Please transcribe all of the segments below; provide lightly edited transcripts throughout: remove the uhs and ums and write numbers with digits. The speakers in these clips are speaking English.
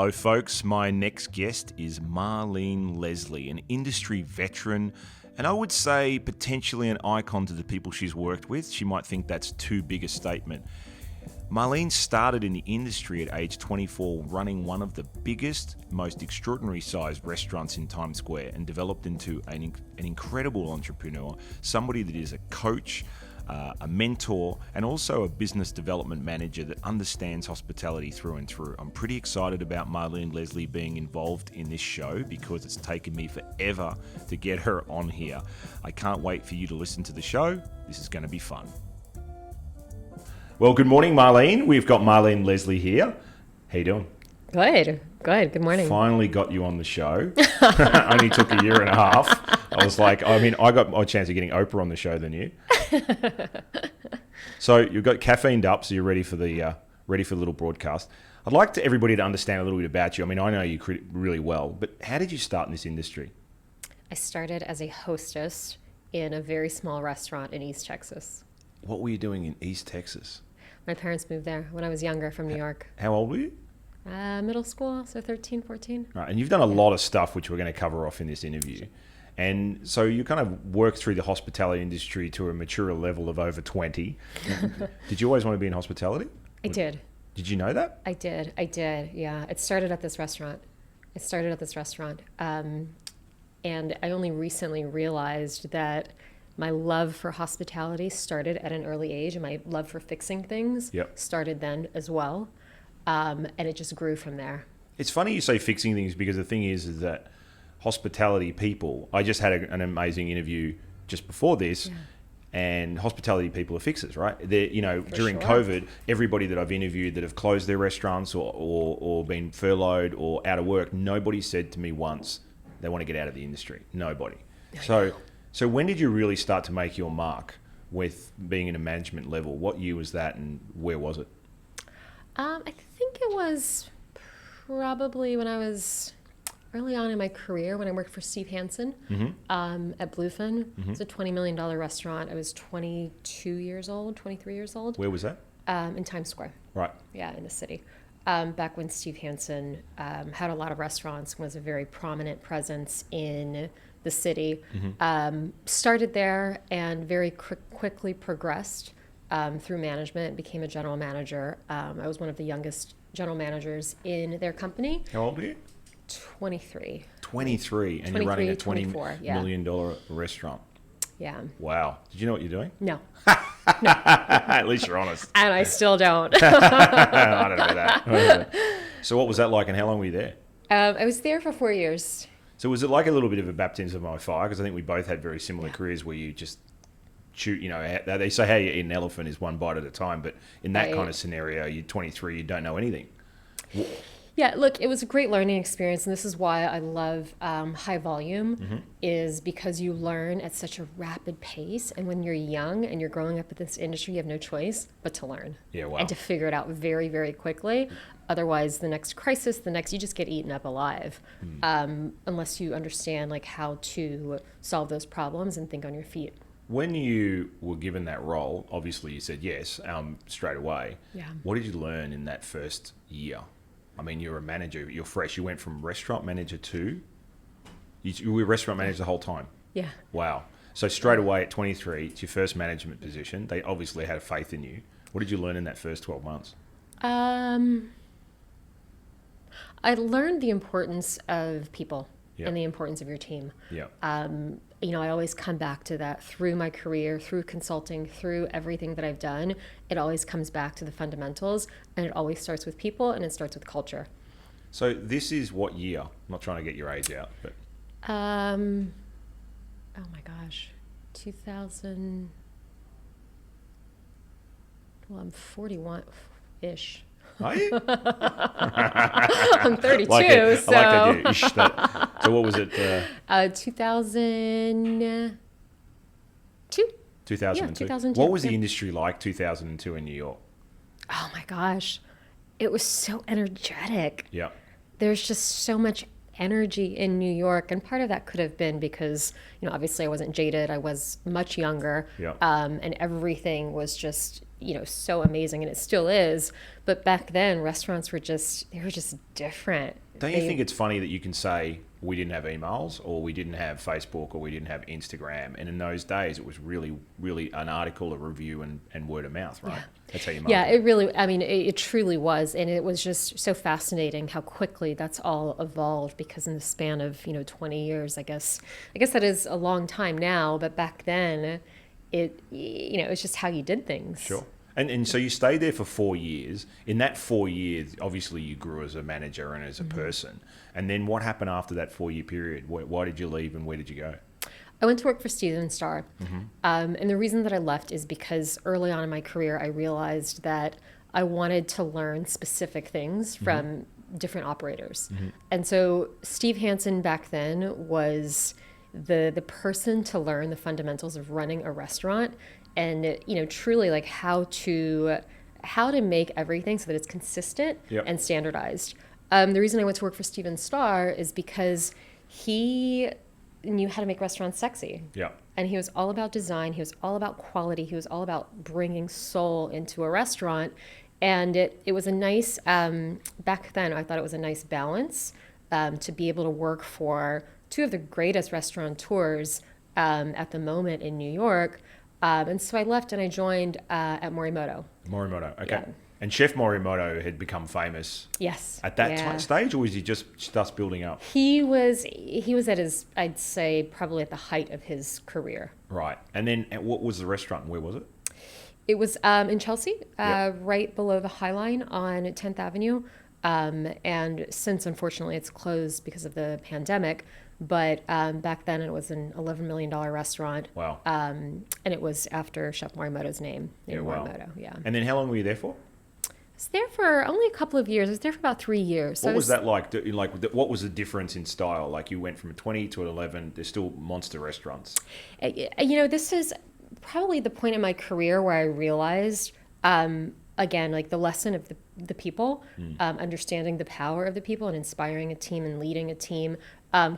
Hello, folks. My next guest is Marlene Leslie, an industry veteran, and I would say potentially an icon to the people she's worked with. She might think that's too big a statement. Marlene started in the industry at age 24, running one of the biggest, most extraordinary sized restaurants in Times Square, and developed into an incredible entrepreneur, somebody that is a coach, a mentor, and also a business development manager that understands hospitality through and through. I'm pretty excited about Marlene Leslie being involved in this show because it's taken me forever to get her on here. I can't wait for you to listen to the show. This is going to be fun. Well, good morning, Marlene. We've got Marlene Leslie here. How you doing? Good. Good morning. Finally got you on the show. Only took a year and a half. I was like, I got my chance of getting Oprah on the show than you. So you've got caffeined up, so you're ready for the little broadcast. I'd like everybody to understand a little bit about you. I know you really well, but how did you start in this industry? I started as a hostess in a very small restaurant in East Texas. What were you doing in East Texas? My parents moved there when I was younger from New York. How old were you? Middle school, so 13, 14. Right, and you've done a lot of stuff which we're going to cover off in this interview. And so you kind of worked through the hospitality industry to a mature level of over 20. Did you always want to be in hospitality? I did. Did you know that? I did, yeah. It started at this restaurant. And I only recently realized that my love for hospitality started at an early age, and my love for fixing things started then as well. And it just grew from there. It's funny you say fixing things, because the thing is that hospitality people, I just had an amazing interview just before this, and hospitality people are fixers, right? During COVID, everybody that I've interviewed that have closed their restaurants or been furloughed or out of work, nobody said to me once they want to get out of the industry. Nobody. So when did you really start to make your mark with being in a management level? What year was that, and where was it? I think it was probably when I was early on in my career, when I worked for Steve Hansen at Bluefin. It's a $20 million restaurant. I was 23 years old. Where was that? In Times Square. Right. Yeah, in the city. Back when Steve Hansen had a lot of restaurants, was a very prominent presence in the city. Started there and very quickly progressed through management, became a general manager. I was one of the youngest general managers in their company. How old are you? 23. 23, and you're running a $20 million restaurant. Yeah. Wow. Did you know what you're doing? No. At least you're honest. And I still don't. I don't know that. So what was that like, and how long were you there? I was there for 4 years. So was it like a little bit of a baptism of fire? Because I think we both had very similar careers where you just shoot, they say how you eat an elephant is one bite at a time, but in that kind of scenario, you're 23, you don't know anything. Yeah, look, it was a great learning experience, and this is why I love high volume, is because you learn at such a rapid pace, and when you're young and you're growing up in this industry, you have no choice but to learn. Yeah, wow. And to figure it out very, very quickly. Otherwise, the next crisis, you just get eaten up alive, unless you understand how to solve those problems and think on your feet. When you were given that role, obviously you said yes straight away. Yeah. What did you learn in that first year? You're a manager, you're fresh. You went from restaurant manager to... You were restaurant manager the whole time? Yeah. Wow. So straight away at 23, it's your first management position. They obviously had faith in you. What did you learn in that first 12 months? I learned the importance of people and the importance of your team. Yeah. I always come back to that through my career, through consulting, through everything that I've done. It always comes back to the fundamentals, and it always starts with people, and it starts with culture. So this is what year? I'm not trying to get your age out, but... oh my gosh, 2000... Well, I'm 41-ish. Are you? I'm 32, so... I like that, yeah. So what was it? 2002. 2002. Yeah, 2002. What was the industry like 2002 in New York? Oh my gosh. It was so energetic. Yeah. There's just so much energy in New York. And part of that could have been because, obviously I wasn't jaded. I was much younger. Yeah. And everything was just, so amazing, and it still is. But back then, restaurants were just different. Don't you think it's funny that you can say we didn't have emails, or we didn't have Facebook, or we didn't have Instagram, and in those days it was really, really an article, a review, and word of mouth, right? Yeah. That's how you Yeah, market. it really, I mean, it truly was. And it was just so fascinating how quickly that's all evolved, because in the span of, 20 years, I guess that is a long time now, but back then it's just how you did things. Sure. And so you stayed there for 4 years. In that 4 years, obviously you grew as a manager and as a person. And then what happened after that 4-year period? Why did you leave, and where did you go? I went to work for Steven Starr. And the reason that I left is because early on in my career, I realized that I wanted to learn specific things from different operators. And so Steve Hansen back then was the person to learn the fundamentals of running a restaurant, and truly like how to make everything so that it's consistent and standardized. The reason I went to work for Steven Starr is because he knew how to make restaurants sexy. Yeah. And he was all about design. He was all about quality. He was all about bringing soul into a restaurant. And it was a nice, back then, I thought it was a nice balance to be able to work for two of the greatest restaurateurs at the moment in New York. And so I left and I joined at Morimoto. Morimoto, okay. Yeah. And Chef Morimoto had become famous Yes. at that stage, or was he just building up? He was at his, I'd say, probably at the height of his career. Right. And then what was the restaurant? Where was it? It was in Chelsea, right below the High Line on 10th Avenue. And since, unfortunately, it's closed because of the pandemic. But back then, it was an $11 million restaurant. Wow. And it was after Chef Morimoto's name. Morimoto, yeah. And then how long were you there for? I was there for only a couple of years. I was there for about 3 years. So what was that like? What was the difference in style? Like, you went from 20 to 11. There's still monster restaurants. This is probably the point in my career where I realized, again, like the lesson of the people, understanding the power of the people and inspiring a team and leading a team,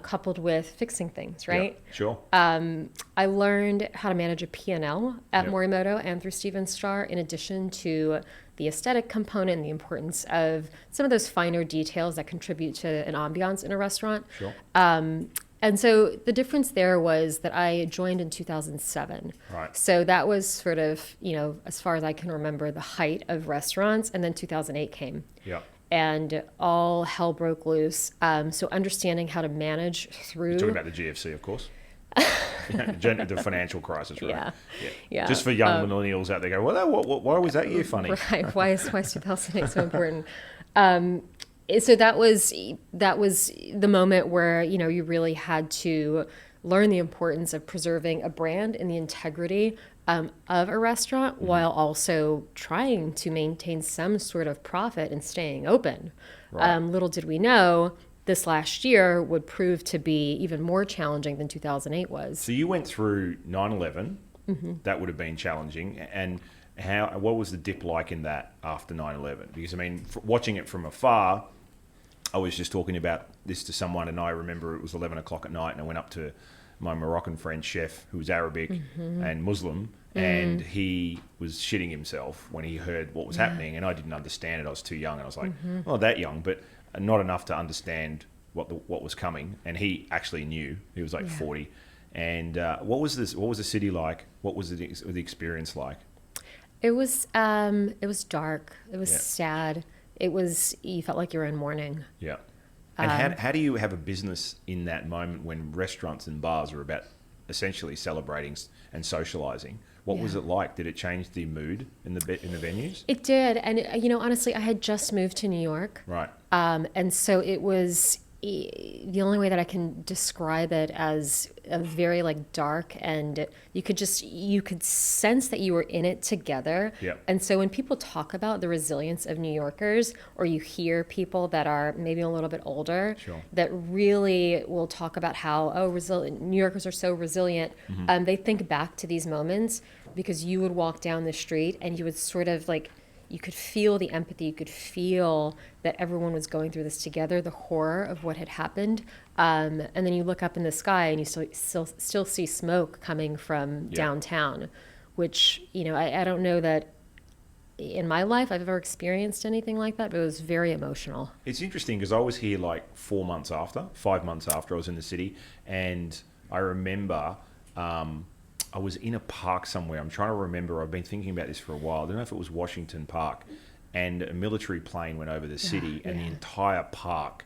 coupled with fixing things, right? Yeah, sure. I learned how to manage a P&L at Morimoto and through Steven Starr, in addition to the aesthetic component and the importance of some of those finer details that contribute to an ambiance in a restaurant. Sure. And so the difference there was that I joined in 2007. Right. So that was sort of, as far as I can remember, the height of restaurants. And then 2008 came. Yeah. And all hell broke loose. So understanding how to manage through... You're talking about the GFC, of course. The financial crisis, right? Yeah. Just for young millennials out there go, well, why was that year funny? Right. Why is 2008 so important? So that was the moment where, you really had to learn the importance of preserving a brand and the integrity of a restaurant while also trying to maintain some sort of profit and staying open. Right. Little did we know this last year would prove to be even more challenging than 2008 was. So you went through 9/11. That would have been challenging. And what was the dip like in that after 9/11? Because, I mean, watching it from afar, I was just talking about this to someone, and I remember it was 11 o'clock at night, and I went up to my Moroccan friend, Chef, who was Arabic and Muslim, and he was shitting himself when he heard what was happening, and I didn't understand it. I was too young, and I was like, not that young, but not enough to understand what was coming. And he actually knew. He was like 40. And what was the city like? What was the experience like? It was dark. It was sad. You felt like you were in mourning. Yeah. And how do you have a business in that moment when restaurants and bars are about essentially celebrating and socializing? What was it like? Did it change the mood in the venues? It did. And, honestly, I had just moved to New York. Right. And so it was the only way that I can describe it as a very dark, and you could sense that you were in it together. Yep. And so when people talk about the resilience of New Yorkers, or you hear people that are maybe a little bit older that really will talk about how, New Yorkers are so resilient, they think back to these moments because you would walk down the street and you would sort of you could feel the empathy. You could feel that everyone was going through this together, the horror of what had happened. And then you look up in the sky and you still see smoke coming from downtown, which, I don't know that in my life I've ever experienced anything like that, but it was very emotional. It's interesting because I was here like 5 months after I was in the city, and I remember I was in a park somewhere. I'm trying to remember. I've been thinking about this for a while. I don't know if it was Washington Park, and a military plane went over the city, and the entire park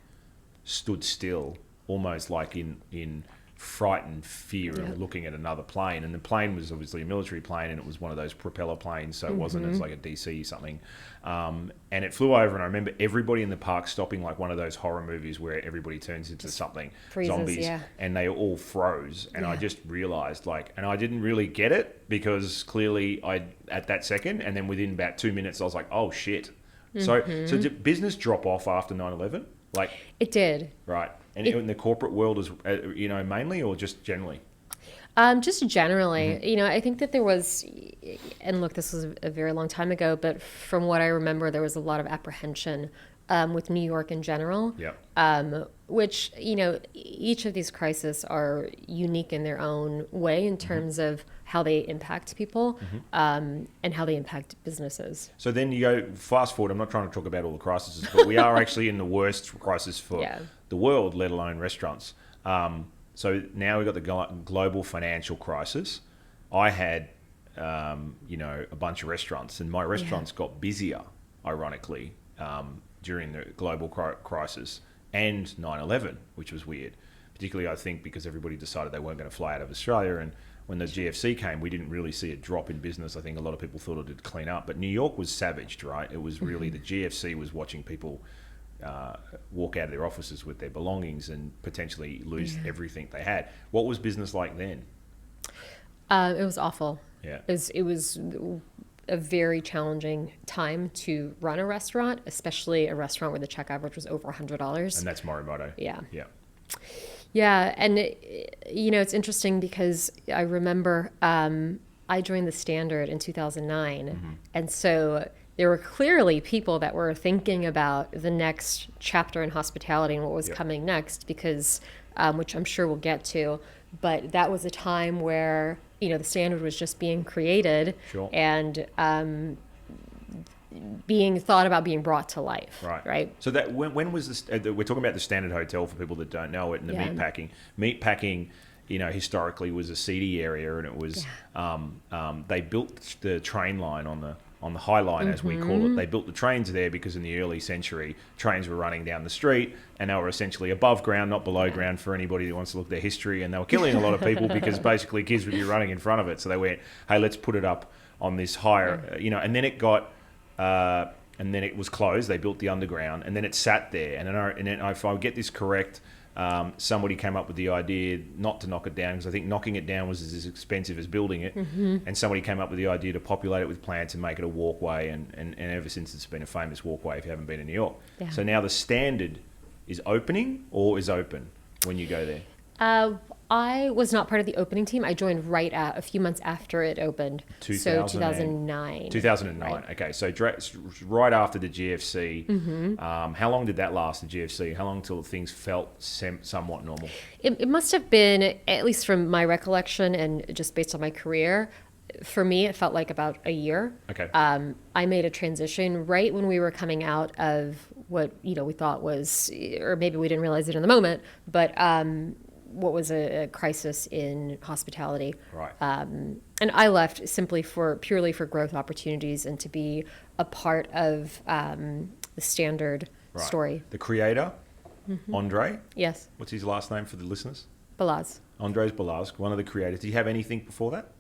stood still, almost like in frightened fear of looking at another plane. And the plane was obviously a military plane, and it was one of those propeller planes, so it wasn't as like a DC something. And it flew over, and I remember everybody in the park stopping, like one of those horror movies where everybody turns into something, freezes, zombies, and they all froze. And I just realized, like, and I didn't really get it because clearly at that second, and then within about 2 minutes, I was like, oh shit. So did business drop off after 9/11? Like, it did. Right. And in the corporate world, is mainly, or just generally? Just generally, I think that there was, and look, this was a very long time ago, but from what I remember, there was a lot of apprehension with New York in general. Which, each of these crises are unique in their own way in terms of how they impact people and how they impact businesses. So then you go fast forward. I'm not trying to talk about all the crises, but we are actually in the worst crisis for the world, let alone restaurants. So now we've got the global financial crisis. I had, a bunch of restaurants, and my restaurants got busier, ironically, during the global crisis and 9/11, which was weird. Particularly, I think, because everybody decided they weren't going to fly out of Australia. And when the GFC came, we didn't really see a drop in business. I think a lot of people thought it would clean up. But New York was savaged, right? It was really the GFC was watching people walk out of their offices with their belongings and potentially lose everything they had. What was business like then? It was awful. Yeah. It was a very challenging time to run a restaurant, especially a restaurant where the check average was over $100. And that's Morimoto. Yeah. Yeah. Yeah. And, it's interesting because I remember I joined the Standard in 2009. And so there were clearly people that were thinking about the next chapter in hospitality and what was coming next because, which I'm sure we'll get to, but that was a time where, the Standard was just being created and being thought about being brought to life. Right. So that when was this? We're talking about the Standard Hotel for people that don't know it, and the meatpacking. Meatpacking, historically was a seedy area, and it was they built the train line on the High Line, as we call it. They built the trains there because in the early century, trains were running down the street, and they were essentially above ground, not below ground, for anybody that wants to look at their history. And they were killing a lot of people because basically kids would be running in front of it. So they went, hey, let's put it up on this higher, and then it got, and then it was closed. They built the underground, and then it sat there. And then if I get this correct, somebody came up with the idea not to knock it down, because I think knocking it down was as expensive as building it. And somebody came up with the idea to populate it with plants and make it a walkway. And ever since, it's been a famous walkway if you haven't been in New York. Yeah. So now the Standard is opening or is open when you go there? I was not part of the opening team. I joined a few months after it opened. So 2009. 2009. Right. Okay, so right after the GFC. How long did that last, the GFC? How long till things felt somewhat normal? It must have been, at least from my recollection and just based on my career, for me, it felt like about a year. Okay. I made a transition right when we were coming out of what we thought was, or maybe we didn't realize it in the moment, but what was a crisis in hospitality. Right. And I left purely for growth opportunities and to be a part of the Standard story. The creator, Andre. Yes. What's his last name for the listeners? Balazs. Andres Balazs, one of the creators. Did he have anything before that?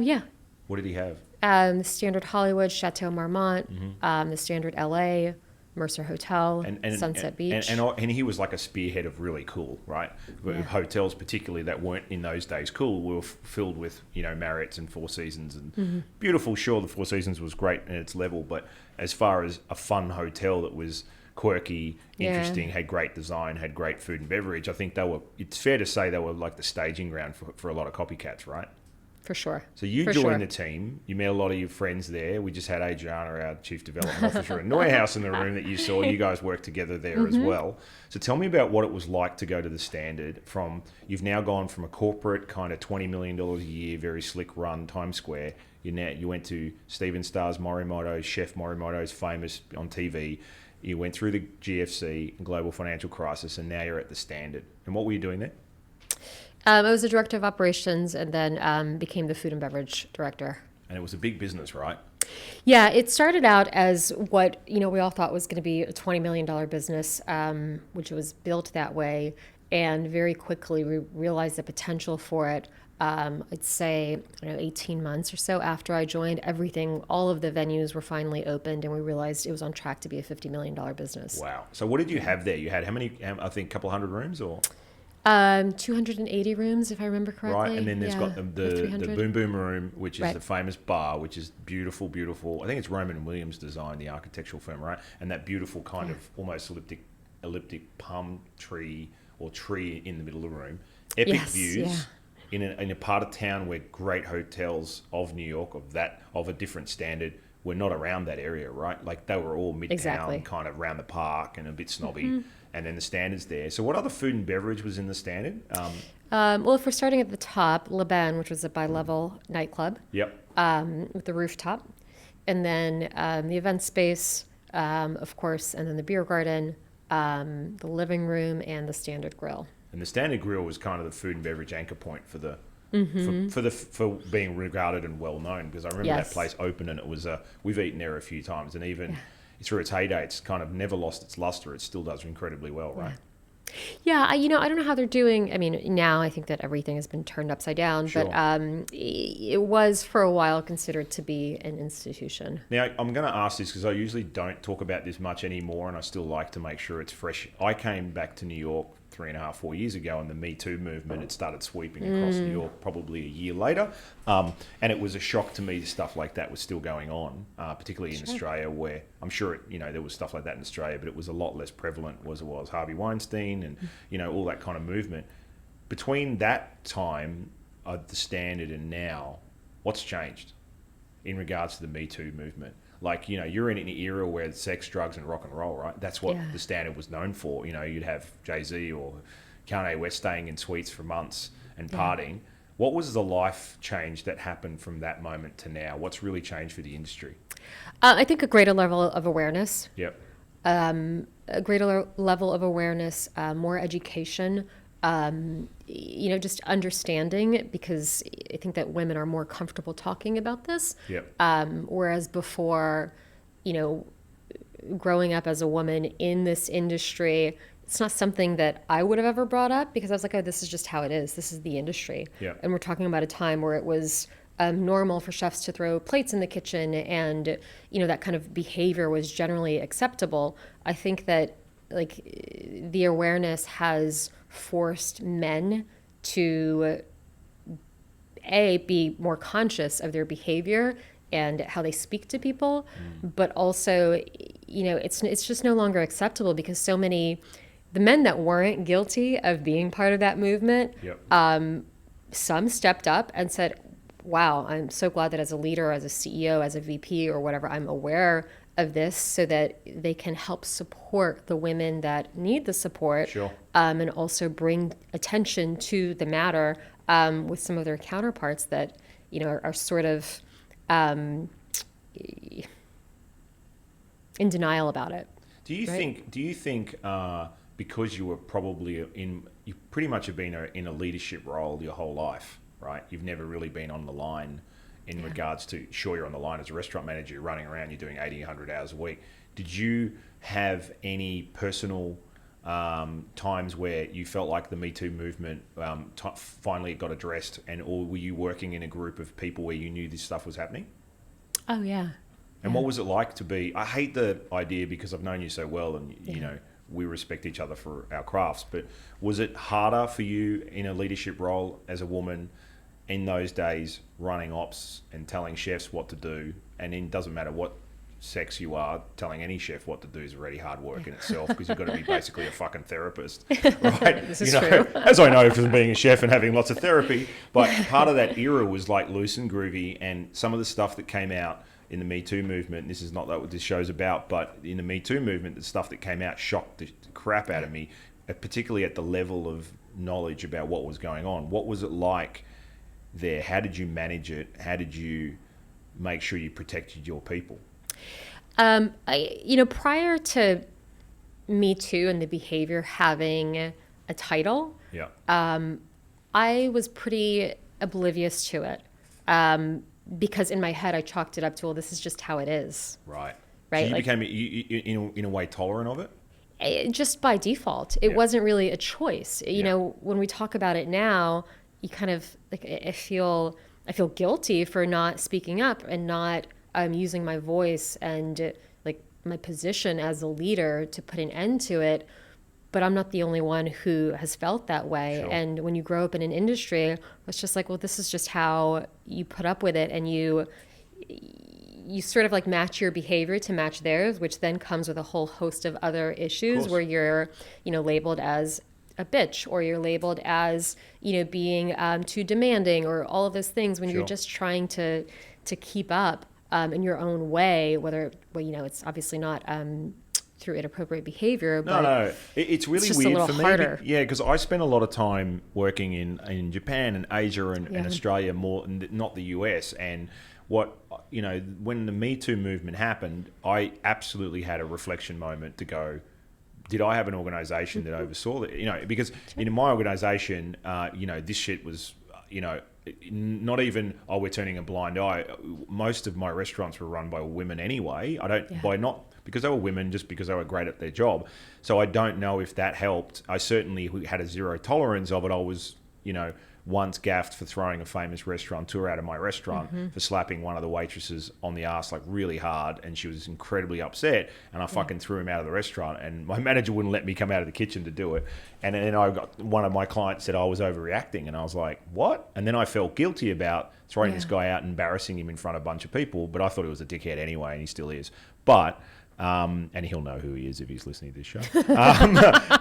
Yeah. What did he have? The Standard Hollywood, Chateau Marmont, the Standard LA, Mercer Hotel, Sunset Beach. And he was like a spearhead of really cool, right? Yeah. Hotels particularly that weren't in those days cool were filled with, Marriott's and Four Seasons and beautiful. Sure, the Four Seasons was great at its level, but as far as a fun hotel that was quirky, interesting, had great design, had great food and beverage, I think it's fair to say they were like the staging ground for a lot of copycats, right? For sure. So you joined the team. You met a lot of your friends there. We just had Adriana, our Chief Development Officer, in Neuhaus in the room that you saw. You guys worked together there as well. So tell me about what it was like to go to the Standard. You've now gone from a corporate kind of $20 million a year, very slick run Times Square You went to Steven Starr's Morimoto, Chef Morimoto's famous on TV. You went through the GFC, global financial crisis, and now you're at the Standard. And what were you doing there? I was a director of operations and then became the food and beverage director. And it was a big business, right? Yeah, it started out as what we all thought was going to be a $20 million business, which was built that way. And very quickly we realized the potential for it. I'd say 18 months or so after I joined, all of the venues were finally opened, and we realized it was on track to be a $50 million business. Wow. So what did you have there? You had how many, I think a couple hundred rooms or? 280 rooms, if I remember correctly. Right, and then there's got the Boom Boom Room, which is the famous bar, which is beautiful, beautiful. I think it's Roman and Williams design, the architectural firm, right? And that beautiful kind of almost elliptic palm tree or tree in the middle of the room. Epic views in a part of town where great hotels of New York of a different standard were not around that area, right? Like they were all midtown, kind of around the park and a bit snobby. Mm-hmm. And then the Standard's there. So what other food and beverage was in the Standard? Well, if we're starting at the top, Le Bain, which was a bi-level nightclub. Yep. With the rooftop. And then the event space, of course, and then the beer garden, the living room, and the Standard Grill. And the Standard Grill was kind of the food and beverage anchor point for the for being regarded and well known, because I remember that place opened and it was we've eaten there a few times, and even through its heyday, it's kind of never lost its luster. It still does incredibly well, right? Yeah, I don't know how they're doing. I mean, now I think that everything has been turned upside down, but it was for a while considered to be an institution. Now, I'm going to ask this because I usually don't talk about this much anymore, and I still like to make sure it's fresh. I came back to New York 3.5, 4 years ago, and the Me Too movement had started sweeping across New York probably a year later. And it was a shock to me stuff like that was still going on, particularly in Australia, where I'm sure there was stuff like that in Australia, but it was a lot less prevalent as it was Harvey Weinstein and all that kind of movement. Between that time of the Standard and now, what's changed in regards to the Me Too movement? Like, you're in an era where sex, drugs, and rock and roll, right? That's what the Standard was known for. You'd have Jay-Z or Kanye West staying in suites for months and partying. What was the life change that happened from that moment to now? What's really changed for the industry? I think a greater level of awareness. Yep. A greater level of awareness, more education, just understanding, because I think that women are more comfortable talking about this. Yep. Whereas before, growing up as a woman in this industry, it's not something that I would have ever brought up, because I was like, oh, this is just how it is. This is the industry. Yep. And we're talking about a time where it was normal for chefs to throw plates in the kitchen, and that kind of behavior was generally acceptable. I think that the awareness has forced men to be more conscious of their behavior and how they speak to people, but also it's just no longer acceptable, because so many the men that weren't guilty of being part of that movement, some stepped up and said, wow, I'm so glad that as a leader, as a CEO, as a VP or whatever, I'm aware of this, so that they can help support the women that need the support, and also bring attention to the matter with some of their counterparts that are sort of in denial about it. Do you think because you were probably you pretty much have been in a leadership role your whole life, right? You've never really been on the line in regards to, sure, you're on the line as a restaurant manager, you're running around, you're doing 80, 100 hours a week. Did you have any personal times where you felt like the Me Too movement finally got addressed, or were you working in a group of people where you knew this stuff was happening? Oh, yeah. And what was it like to be, I hate the idea because I've known you so well and, we respect each other for our crafts, but was it harder for you in a leadership role as a woman in those days, running ops and telling chefs what to do? And it doesn't matter what sex you are, telling any chef what to do is already hard work in itself, because you've got to be basically a fucking therapist, right? This is true. As I know from being a chef and having lots of therapy, but part of that era was like loose and groovy, and some of the stuff that came out in the Me Too movement, this is not what this show's about, but in the Me Too movement, the stuff that came out shocked the crap out of me, particularly at the level of knowledge about what was going on. What was it like there? How did you manage it? How did you make sure you protected your people? Prior to Me Too and the behavior having a title, Yeah. I was pretty oblivious to it, because in my head I chalked it up to, well, this is just how it is. Right. Right. So you Like, became, in a way, tolerant of it? just by default. It Yeah. wasn't really a choice. You Yeah. know, when we talk about it now, you kind of like, I feel guilty for not speaking up and not using my voice and like my position as a leader to put an end to it. But I'm not the only one who has felt that way. Sure. And when you grow up in an industry, it's just like, well, this is just how you put up with it, and you sort of like match your behavior to match theirs, which then comes with a whole host of other issues where you're, labeled as a bitch, or you're labeled as, being too demanding, or all of those things when Sure. you're just trying to keep up in your own way, whether, it's obviously not through inappropriate behavior. But No. It's really just a weird little for me. harder. Yeah, because I spent a lot of time working in Japan and Asia and Yeah. Australia more, not the US. And when the Me Too movement happened, I absolutely had a reflection moment to go, did I have an organization that oversaw that? Because in my organization, this shit was, not even, we're turning a blind eye. Most of my restaurants were run by women anyway. Not because they were women, just because they were great at their job. So I don't know if that helped. I certainly had a zero tolerance of it. I was, once gaffed for throwing a famous restaurateur out of my restaurant for slapping one of the waitresses on the ass like really hard, and she was incredibly upset, and I fucking threw him out of the restaurant, and my manager wouldn't let me come out of the kitchen to do it. And then one of my clients said I was overreacting, and I was like, what? And then I felt guilty about throwing this guy out and embarrassing him in front of a bunch of people, but I thought he was a dickhead anyway, and he still is. But and he'll know who he is if he's listening to this show.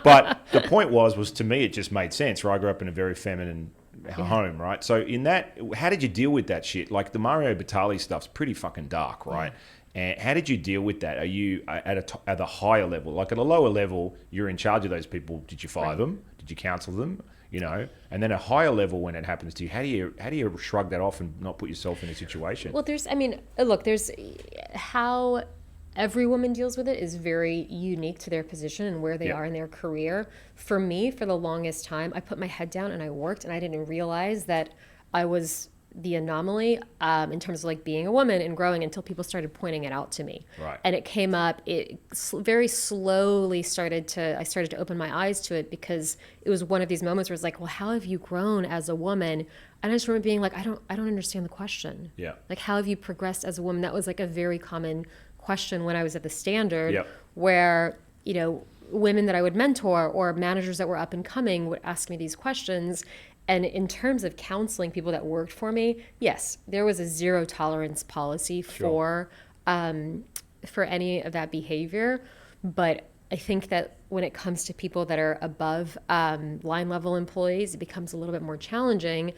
But the point was to me, it just made sense. Right? I grew up in a very feminine home, right? So in that, how did you deal with that shit? Like the Mario Batali stuff's pretty fucking dark, right? And how did you deal with that? Are you at a higher level? Like at a lower level, you're in charge of those people. Did you fire them? Did you counsel them? And then a higher level, when it happens to you, how do you shrug that off and not put yourself in a situation? Well, there's how every woman deals with it is very unique to their position and where they are in their career. For me, for the longest time, I put my head down and I worked, and I didn't realize that I was the anomaly in terms of like being a woman and growing, until people started pointing it out to me. Right. And it came up, very slowly I started to open my eyes to it, because it was one of these moments where it's like, well, how have you grown as a woman? And I just remember being like, I don't understand the question. Yeah. Like, how have you progressed as a woman? That was like a very common question when I was at the Standard, Yep. where, women that I would mentor or managers that were up and coming would ask me these questions. And in terms of counseling people that worked for me, yes, there was a zero tolerance policy for any of that behavior. But I think that when it comes to people that are above line level employees, it becomes a little bit more challenging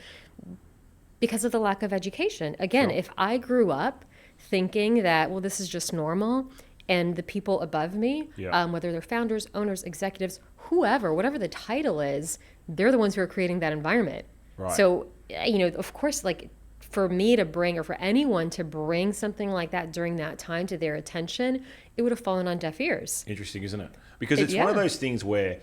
because of the lack of education. Again, if I grew up thinking that, well, this is just normal, and the people above me, whether they're founders, owners, executives, whoever, whatever the title is, they're the ones who are creating that environment. Right. So, of course, like for me to bring, or for anyone to bring something like that during that time to their attention, it would have fallen on deaf ears. Interesting, isn't it? Because it's one of those things where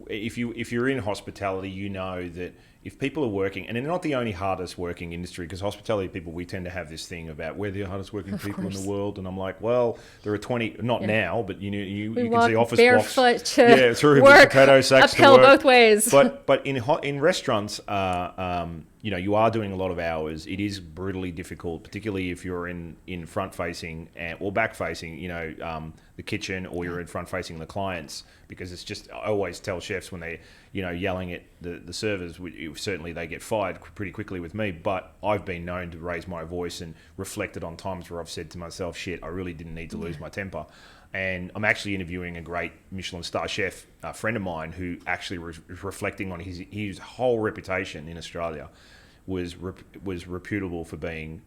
if you're in hospitality, you know that if people are working, and they're not the only hardest working industry, because hospitality people, we tend to have this thing about we're the hardest working people in the world, and I'm like, well, there are 20, not now, but you can see office blocks to through work, potato sacks uphill to work both ways. But in restaurants, you are doing a lot of hours. It is brutally difficult, particularly if you're in front facing or back facing, the kitchen, or you're in front facing the clients, because it's just, I always tell chefs when they, yelling at the servers, certainly they get fired pretty quickly with me, but I've been known to raise my voice and reflected on times where I've said to myself, shit, I really didn't need to lose my temper. And I'm actually interviewing a great Michelin star chef, a friend of mine, who actually was reflecting on his whole reputation in Australia was reputable for being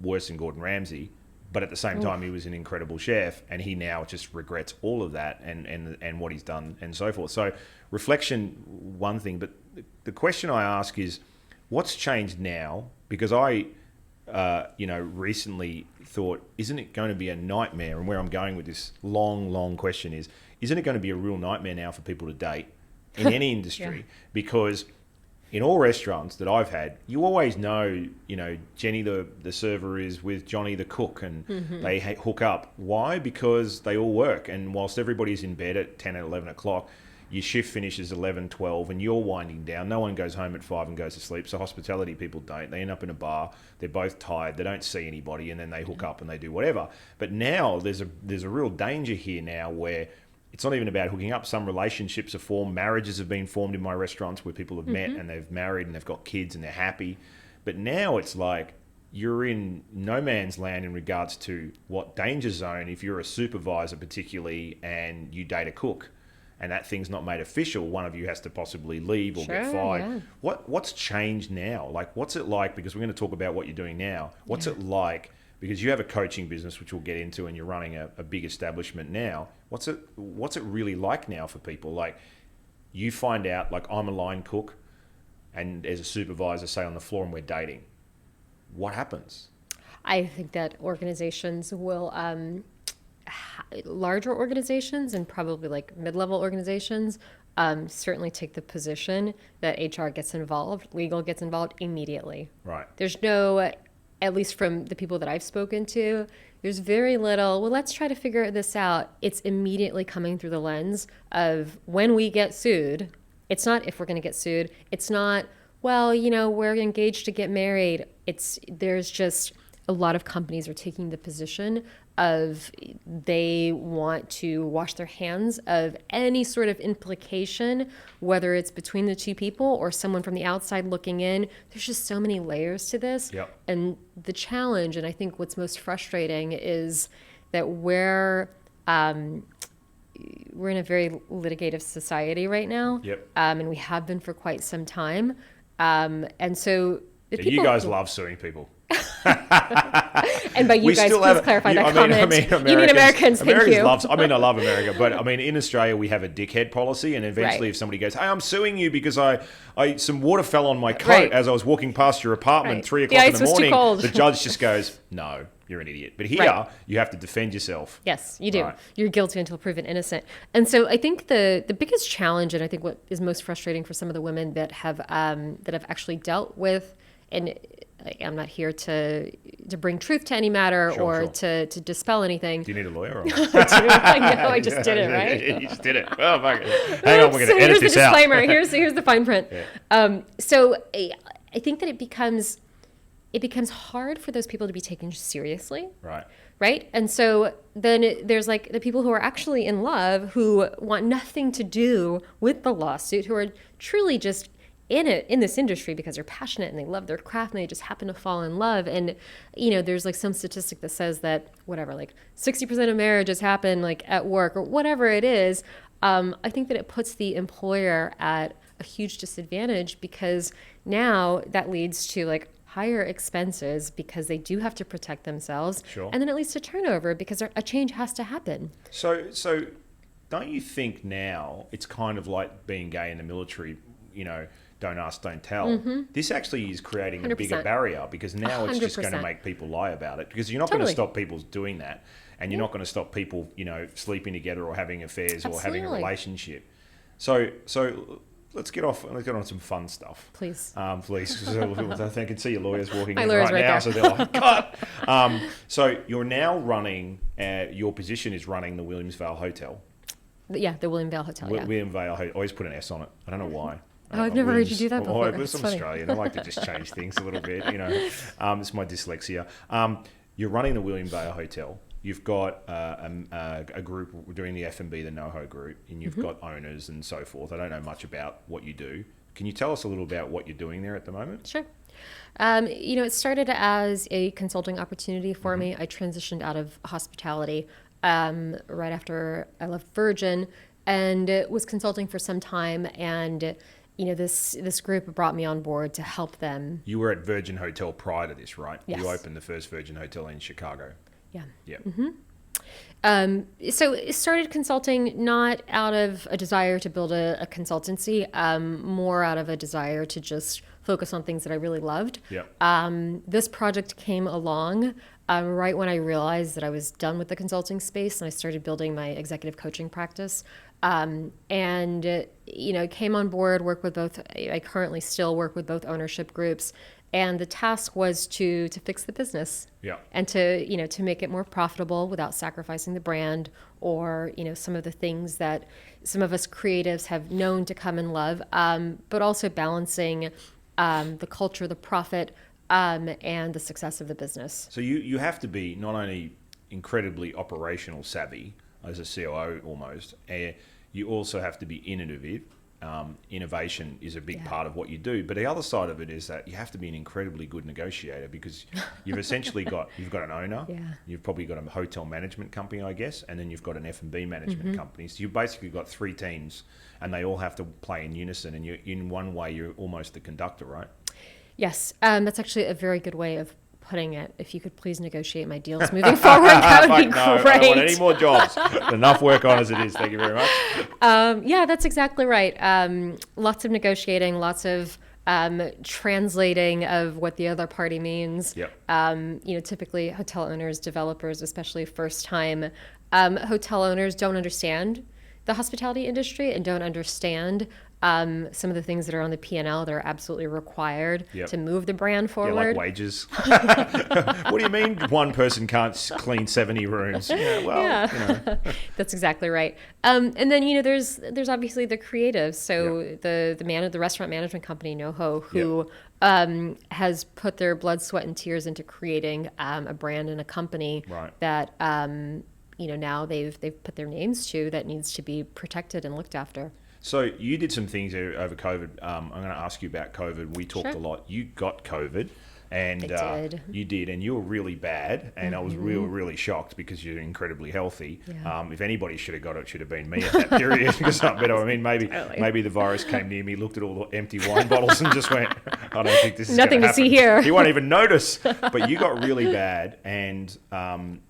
worse than Gordon Ramsay. But at the same time, he was an incredible chef, and he now just regrets all of that and what he's done and so forth. So reflection, one thing, but the question I ask is, what's changed now? Because recently thought, isn't it going to be a nightmare? And where I'm going with this long question is, isn't it going to be a real nightmare now for people to date in any industry? Yeah. Because in all restaurants that I've had, you always know, Jenny the server is with Johnny the cook, and they hook up. Why? Because they all work. And whilst everybody's in bed at 10 and 11 o'clock, your shift finishes 11, 12, and you're winding down. No one goes home at 5 and goes to sleep. So hospitality people don't. They end up in a bar. They're both tired. They don't see anybody, and then they hook up and they do whatever. But now there's a real danger here now where it's not even about hooking up. Some relationships are formed. Marriages have been formed in my restaurants where people have met and they've married and they've got kids and they're happy. But now it's like you're in no man's land in regards to what danger zone if you're a supervisor particularly and you date a cook. And that thing's not made official, one of you has to possibly leave or get fired. Yeah. What's changed now? Like, what's it like? Because we're going to talk about what you're doing now. What's it like? Because you have a coaching business, which we'll get into, and you're running a big establishment now. What's it really like now for people? Like, you find out, like, I'm a line cook, and as a supervisor, say on the floor, and we're dating. What happens? I think that organizations will, larger organizations and probably like mid-level organizations, certainly take the position that HR gets involved, legal gets involved immediately. Right. There's no, at least from the people that I've spoken to, there's very little, well, let's try to figure this out. It's immediately coming through the lens of when we get sued. It's not if we're going to get sued. It's not, well, we're engaged to get married. There's just a lot of companies are taking the position of they want to wash their hands of any sort of implication, whether it's between the two people or someone from the outside looking in. There's just so many layers to this. Yep. And the challenge, and I think what's most frustrating, is that we're in a very litigative society right now. Yep. And we have been for quite some time. And so the people, you guys love suing people. And by you guys, please clarify that comment. You mean Americans, thank you. I love America, but in Australia we have a dickhead policy, and eventually if somebody goes, hey, I'm suing you because some water fell on my coat as I was walking past your apartment 3 o'clock in the morning, the judge just goes, no, you're an idiot. But here, you have to defend yourself. Yes, you do. Right. You're guilty until proven innocent. And so I think the biggest challenge, and I think what is most frustrating for some of the women that have actually dealt with, and I'm not here to bring truth to any matter to dispel anything. Do you need a lawyer? Or? I know, I just did it, right? You just did it. Oh, fuck it. Hang on, we're going to edit this out. Here's the disclaimer. Here's the fine print. Yeah. So I think that it becomes hard for those people to be taken seriously. Right? And so then there's like the people who are actually in love, who want nothing to do with the lawsuit, who are truly just in this industry because they're passionate and they love their craft and they just happen to fall in love. And there's like some statistic that says that whatever, like 60% of marriages happen like at work or whatever it is. I think that it puts the employer at a huge disadvantage, because now that leads to like higher expenses because they do have to protect themselves. Sure. And then it leads to turnover because a change has to happen. So don't you think now it's kind of like being gay in the military, don't ask, don't tell. Mm-hmm. This actually is creating 100%. A bigger barrier, because now it's just going to make people lie about it, because you're not going to stop people doing that, and you're not going to stop people, sleeping together or having affairs or having a relationship. So let's get on some fun stuff. Please. Please. I can see your lawyers walking in right now, there. so they're like, cut. So you're now running, your position is running the Williamsville Hotel. Yeah, the Williamsville Hotel, Williamsville Hotel. Always put an S on it. I don't know why. Oh, I've never heard you do that before. I'm Australian. I like to just change things a little bit, It's my dyslexia. You're running the Williamsville Hotel. You've got a group doing the F&B, the NoHo group, and you've got owners and so forth. I don't know much about what you do. Can you tell us a little about what you're doing there at the moment? Sure. It started as a consulting opportunity for me. I transitioned out of hospitality right after I left Virgin, and was consulting for some time. And this group brought me on board to help them. You were at Virgin Hotel prior to this, right? Yes. You opened the first Virgin Hotel in Chicago. Yeah. Yeah. Mm-hmm. So it started consulting not out of a desire to build a consultancy, more out of a desire to just focus on things that I really loved. This project came along right when I realized that I was done with the consulting space, and I started building my executive coaching practice. Came on board, work with both. I currently still work with both ownership groups. And the task was to fix the business, and to make it more profitable without sacrificing the brand or some of the things that some of us creatives have known to come and love, but also balancing the culture, the profit, and the success of the business. So you have to be not only incredibly operational savvy as a COO almost, you also have to be innovative. Innovation is a big part of what you do, but the other side of it is that you have to be an incredibly good negotiator, because you've essentially got an owner, you've probably got a hotel management company, I guess, and then you've got an F&B management company. So you've basically got three teams, and they all have to play in unison, and you, in one way, you're almost the conductor, right? Yes, that's actually a very good way of putting it. If you could please negotiate my deals moving forward, that would be great. I don't want any more jobs. Enough work on as it is. Thank you very much. That's exactly right. Lots of negotiating, lots of translating of what the other party means. Typically hotel owners, developers, especially first-time hotel owners, don't understand the hospitality industry and don't understand some of the things that are on the P&L that are absolutely required to move the brand forward. Like wages. What do you mean one person can't clean 70 rooms? That's exactly right. And then, there's obviously the creatives. So the restaurant management company, NoHo, who has put their blood, sweat, and tears into creating a brand and a company that, now they've put their names to, that needs to be protected and looked after. So you did some things over COVID. I'm going to ask you about COVID. We talked a lot. You got COVID, and you did, and you were really bad. And I was really shocked, because you're incredibly healthy. If anybody should have got it, it should have been me at that period. Because maybe the virus came near me, looked at all the empty wine bottles, and just went, "I don't think this is nothing to see here." You won't even notice. But you got really bad, and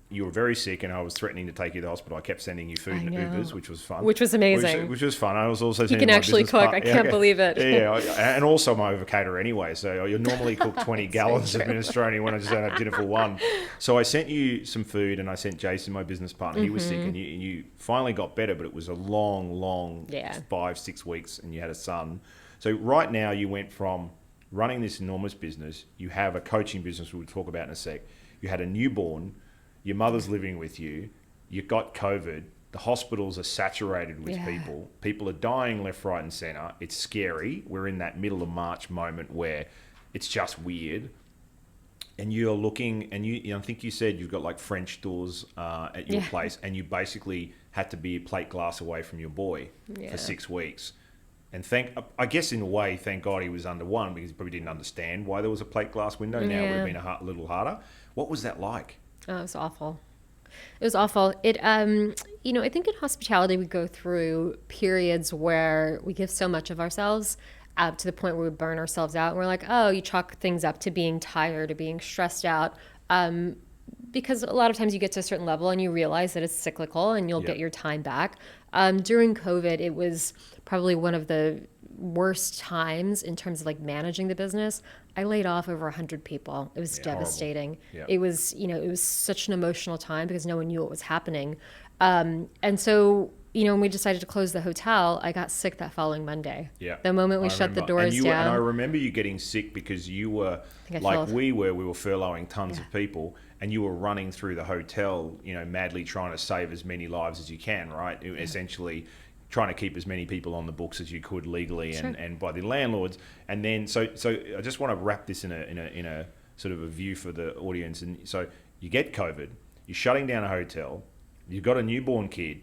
you were very sick, and I was threatening to take you to the hospital. I kept sending you food and Ubers, which was fun. Which was amazing. Which was fun. I was also you can actually cook. I can't believe it. And also I'm over caterer anyway. So you normally cook 20 gallons of minestrone when I just don't have dinner for one. So I sent you some food, and I sent Jason, my business partner. He was sick, and you finally got better, but it was a long 5-6 weeks, and you had a son. So right now you went from running this enormous business. You have a coaching business we'll talk about in a sec. You had a newborn. Your mother's living with you. You got COVID. The hospitals are saturated with people. People are dying left, right, and centre. It's scary. We're in that middle of March moment where it's just weird. And you're looking, and I think you said you've got like French doors at your place, and you basically had to be a plate glass away from your boy for 6 weeks. And I guess in a way, thank God he was under one, because he probably didn't understand why there was a plate glass window. Now it would have been a little harder. What was that like? Oh, it was awful. It was awful. I think in hospitality we go through periods where we give so much of ourselves to the point where we burn ourselves out, and we're like, oh, you chalk things up to being tired or being stressed out. Because a lot of times you get to a certain level and you realize that it's cyclical and you'll get your time back. During COVID, it was probably one of the worst times in terms of like managing the business. I laid off over 100 people. It was devastating. It was, it was such an emotional time because no one knew what was happening. And so, when we decided to close the hotel, I got sick that following Monday. The moment we shut the doors down. And I remember you getting sick because you were, like we were furloughing tons of people, and you were running through the hotel, madly trying to save as many lives as you can, right? Essentially trying to keep as many people on the books as you could legally and by the landlords. And then, so I just want to wrap this in a sort of a view for the audience. And so you get COVID, you're shutting down a hotel, you've got a newborn kid,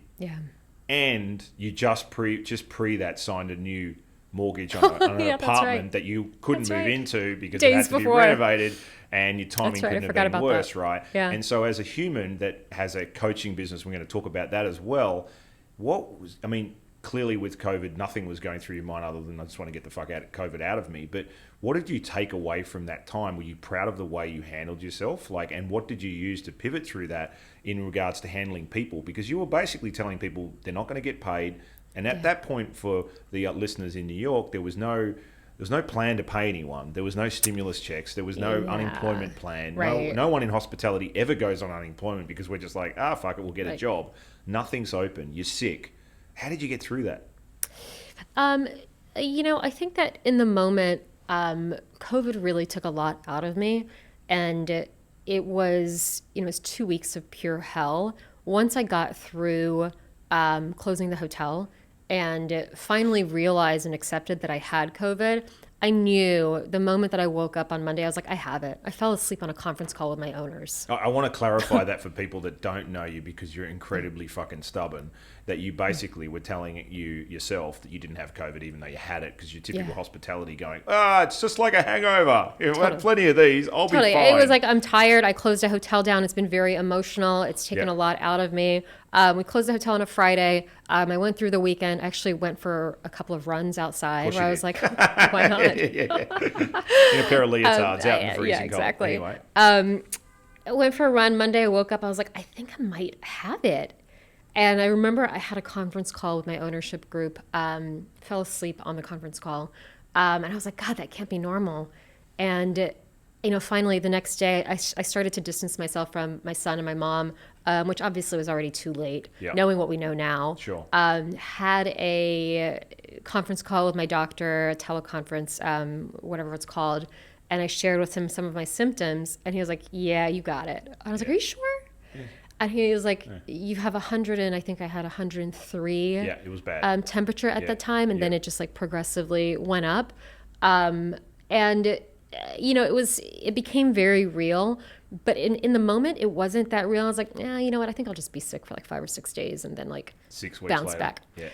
and you just pre that signed a new mortgage on an apartment that you couldn't move into because it had to be renovated, and your timing couldn't have been worse, right? And so as a human that has a coaching business, we're going to talk about that as well. clearly with COVID, nothing was going through your mind other than I just want to get the fuck COVID out of me. But what did you take away from that time? Were you proud of the way you handled yourself? And what did you use to pivot through that in regards to handling people? Because you were basically telling people they're not going to get paid. And at that point, for the listeners in New York, there was no plan to pay anyone. There was no stimulus checks. There was no unemployment plan. Right. No one in hospitality ever goes on unemployment because we're just like, fuck it, we'll get a job. Nothing's open. You're sick. How did you get through that? I think that in the moment, COVID really took a lot out of me, and it was 2 weeks of pure hell. Once I got through closing the hotel and finally realized and accepted that I had COVID, I knew the moment that I woke up on Monday, I was like, I have it. I fell asleep on a conference call with my owners. I want to clarify that for people that don't know you, because you're incredibly fucking stubborn, that you basically were telling you yourself that you didn't have COVID even though you had it, because you're typical hospitality going, it's just like a hangover. I've had plenty of these. I'll be fine. It was like, I'm tired. I closed a hotel down. It's been very emotional. It's taken a lot out of me. We closed the hotel on a Friday. I went through the weekend. I actually went for a couple of runs outside where I was like, why not? In a pair of leotards out in the freezing cold. Exactly. Anyway. I went for a run Monday. I woke up. I was like, I think I might have it. And I remember I had a conference call with my ownership group, fell asleep on the conference call. And I was like, God, that can't be normal. And, finally the next day I started to distance myself from my son and my mom, which obviously was already too late, knowing what we know now. Sure. Had a conference call with my doctor, a teleconference, whatever it's called. And I shared with him some of my symptoms. And he was like, yeah, you got it. I was like, are you sure? Yeah. And he was like, you have 100, and I think I had 103. Yeah, it was bad. Temperature at that time, and then it just progressively went up. And it became very real. But in the moment, it wasn't that real. I was like, you know what? I think I'll just be sick for 5 or 6 days, and then 6 weeks bounce later. back. Yeah.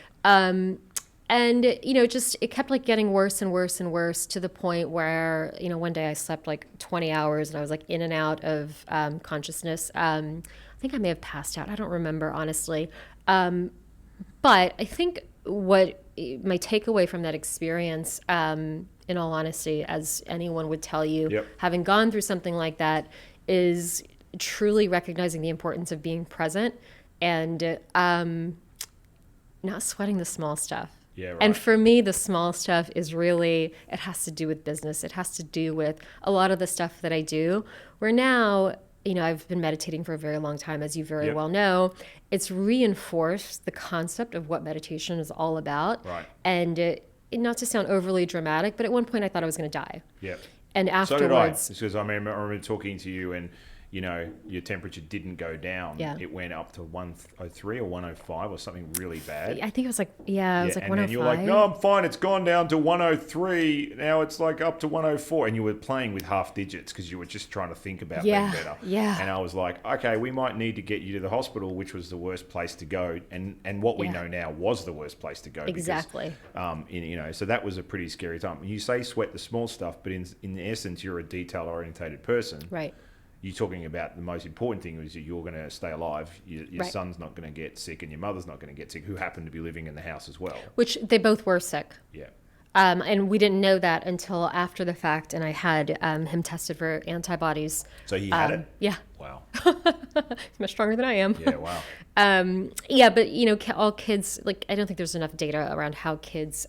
And it kept getting worse and worse and worse, to the point where one day I slept 20 hours, and I was in and out of consciousness. I think I may have passed out. I don't remember, honestly. But I think what my takeaway from that experience, in all honesty, as anyone would tell you, having gone through something like that, is truly recognizing the importance of being present and not sweating the small stuff. Yeah, right. And for me, the small stuff is really, it has to do with business. It has to do with a lot of the stuff that I do, where now, I've been meditating for a very long time, as you very well know. It's reinforced the concept of what meditation is all about. Right. And not to sound overly dramatic, but at one point I thought I was going to die. Yeah. And afterwards... So did I. Because I remember talking to you, and your temperature didn't go down. Yeah. It went up to 103 or 105 or something really bad. I think it was it was 105. And then you're like, no, I'm fine. It's gone down to 103. Now it's up to 104. And you were playing with half digits because you were just trying to think about being better. Yeah. And I was like, okay, we might need to get you to the hospital, which was the worst place to go. And what we know now was the worst place to go. Exactly. Because, so that was a pretty scary time. You say sweat the small stuff, but in essence, you're a detail-orientated person. Right. You're talking about the most important thing is that you're going to stay alive. Your son's not going to get sick, and your mother's not going to get sick, who happened to be living in the house as well. Which they both were sick. Yeah. And we didn't know that until after the fact, and I had him tested for antibodies. So he had it? Yeah. Wow. He's much stronger than I am. Yeah, wow. But, all kids, I don't think there's enough data around how kids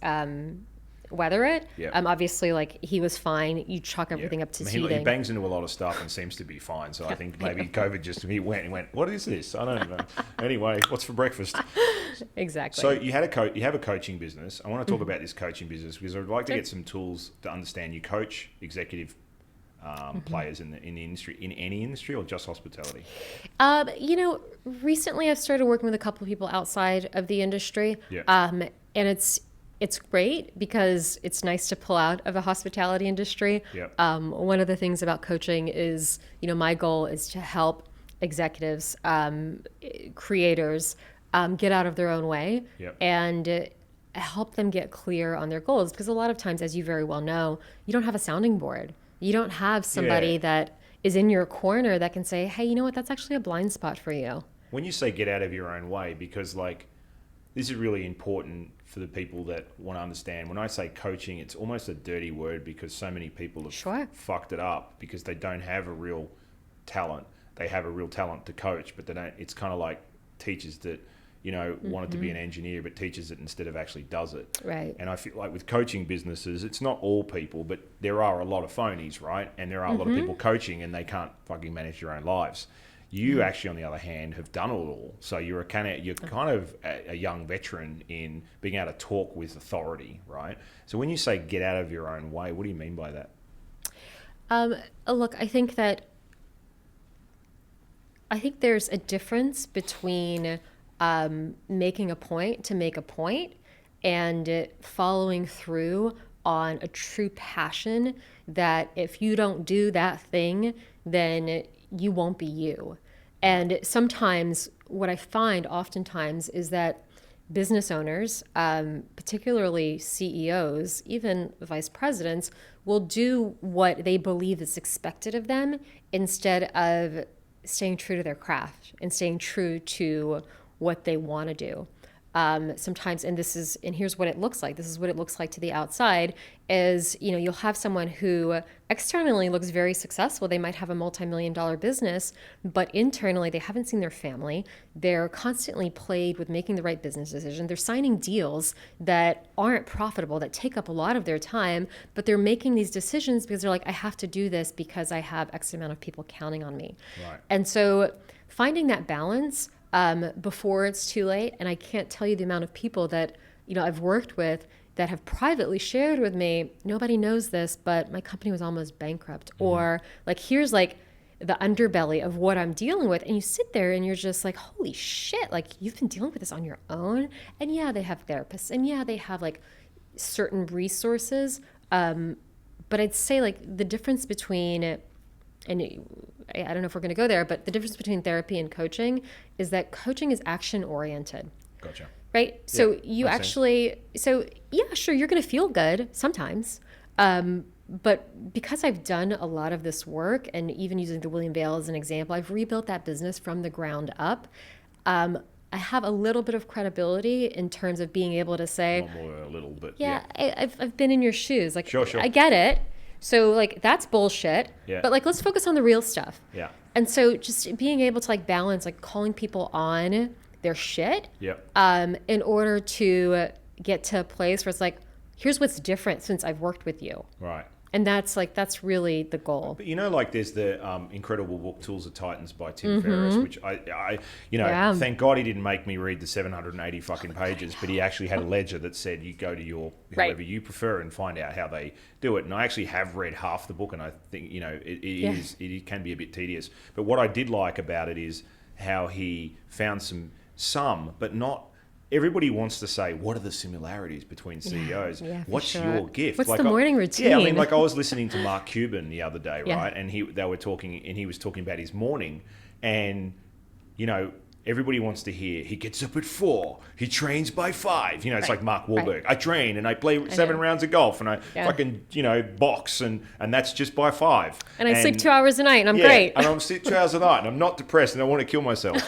weather it. Obviously, he was fine. You chalk everything up to teething. He bangs into a lot of stuff and seems to be fine. So I think maybe COVID he went, what is this? I don't know. Anyway, what's for breakfast? Exactly. So you have a coaching business. I want to talk about this coaching business because I'd like to get some tools to understand. You coach executive players in the industry, in any industry, or just hospitality? Recently I've started working with a couple of people outside of the industry. Yeah. And it's great because it's nice to pull out of the hospitality industry. Yep. One of the things about coaching is, my goal is to help executives, creators, get out of their own way. Yep. And help them get clear on their goals. Because a lot of times, as you very well know, you don't have a sounding board. You don't have somebody that is in your corner that can say, hey, you know what, that's actually a blind spot for you. When you say get out of your own way, because this is really important for the people that want to understand. When I say coaching, it's almost a dirty word because so many people have fucked it up because they don't have a real talent. They have a real talent to coach, but they don't. It's kind of like teachers that, wanted to be an engineer, but teaches it instead of actually does it. Right. And I feel like with coaching businesses, it's not all people, but there are a lot of phonies, right? And there are a lot of people coaching and they can't fucking manage their own lives. You actually, on the other hand, have done it all. So you're kind of a young veteran in being able to talk with authority, right? So when you say get out of your own way, what do you mean by that? Look, I think there's a difference between making a point to make a point and following through on a true passion that if you don't do that thing, then you won't be you. And sometimes what I find oftentimes is that business owners, particularly CEOs, even vice presidents, will do what they believe is expected of them instead of staying true to their craft and staying true to what they want to do. Sometimes, and here's what it looks like. This is what it looks like to the outside is, you'll have someone who externally looks very successful. They might have a multi-million-dollar business, but internally they haven't seen their family. They're constantly plagued with making the right business decision. They're signing deals that aren't profitable, that take up a lot of their time, but they're making these decisions because they're like, I have to do this because I have X amount of people counting on me. Right. And so finding that balance before it's too late. And I can't tell you the amount of people that, I've worked with that have privately shared with me, nobody knows this, but my company was almost bankrupt. Or here's the underbelly of what I'm dealing with. And you sit there and you're just like, holy shit, you've been dealing with this on your own. And yeah, they have therapists and yeah, they have certain resources. But I'd say the difference between and I don't know if we're going to go there, but the difference between therapy and coaching is that coaching is action oriented. Gotcha. Right? So you actually, yeah, sure, you're going to feel good sometimes. But because I've done a lot of this work and even using the Williamsville as an example, I've rebuilt that business from the ground up. I have a little bit of credibility in terms of being able to say, not more a little bit. Yeah. I've been in your shoes. Sure. I get it. So that's bullshit. Yeah. But let's focus on the real stuff. Yeah. And so just being able to balance calling people on their shit. Yep. In order to get to a place where it's here's what's different since I've worked with you. Right. And that's really the goal. But there's the incredible book Tools of Titans by Tim Ferriss, which I thank God he didn't make me read the 780 fucking pages, but he actually had a ledger that said you go to your whoever you prefer and find out how they do it. And I actually have read half the book, and I think it can be a bit tedious. But what I did like about it is how he found some, but not. Everybody wants to say, what are the similarities between CEOs? Yeah, what's your gift? What's the morning routine? Yeah, I was listening to Mark Cuban the other day, Yeah. right? And he was talking about his morning, and everybody wants to hear he gets up at 4, he trains by 5. It's like Mark Wahlberg. Right. I train and I play 7 rounds of golf and I fucking box and that's just by 5. And I sleep 2 hours a night and I'm great. And I'm sleep 2 hours a night and I'm not depressed and I want to kill myself.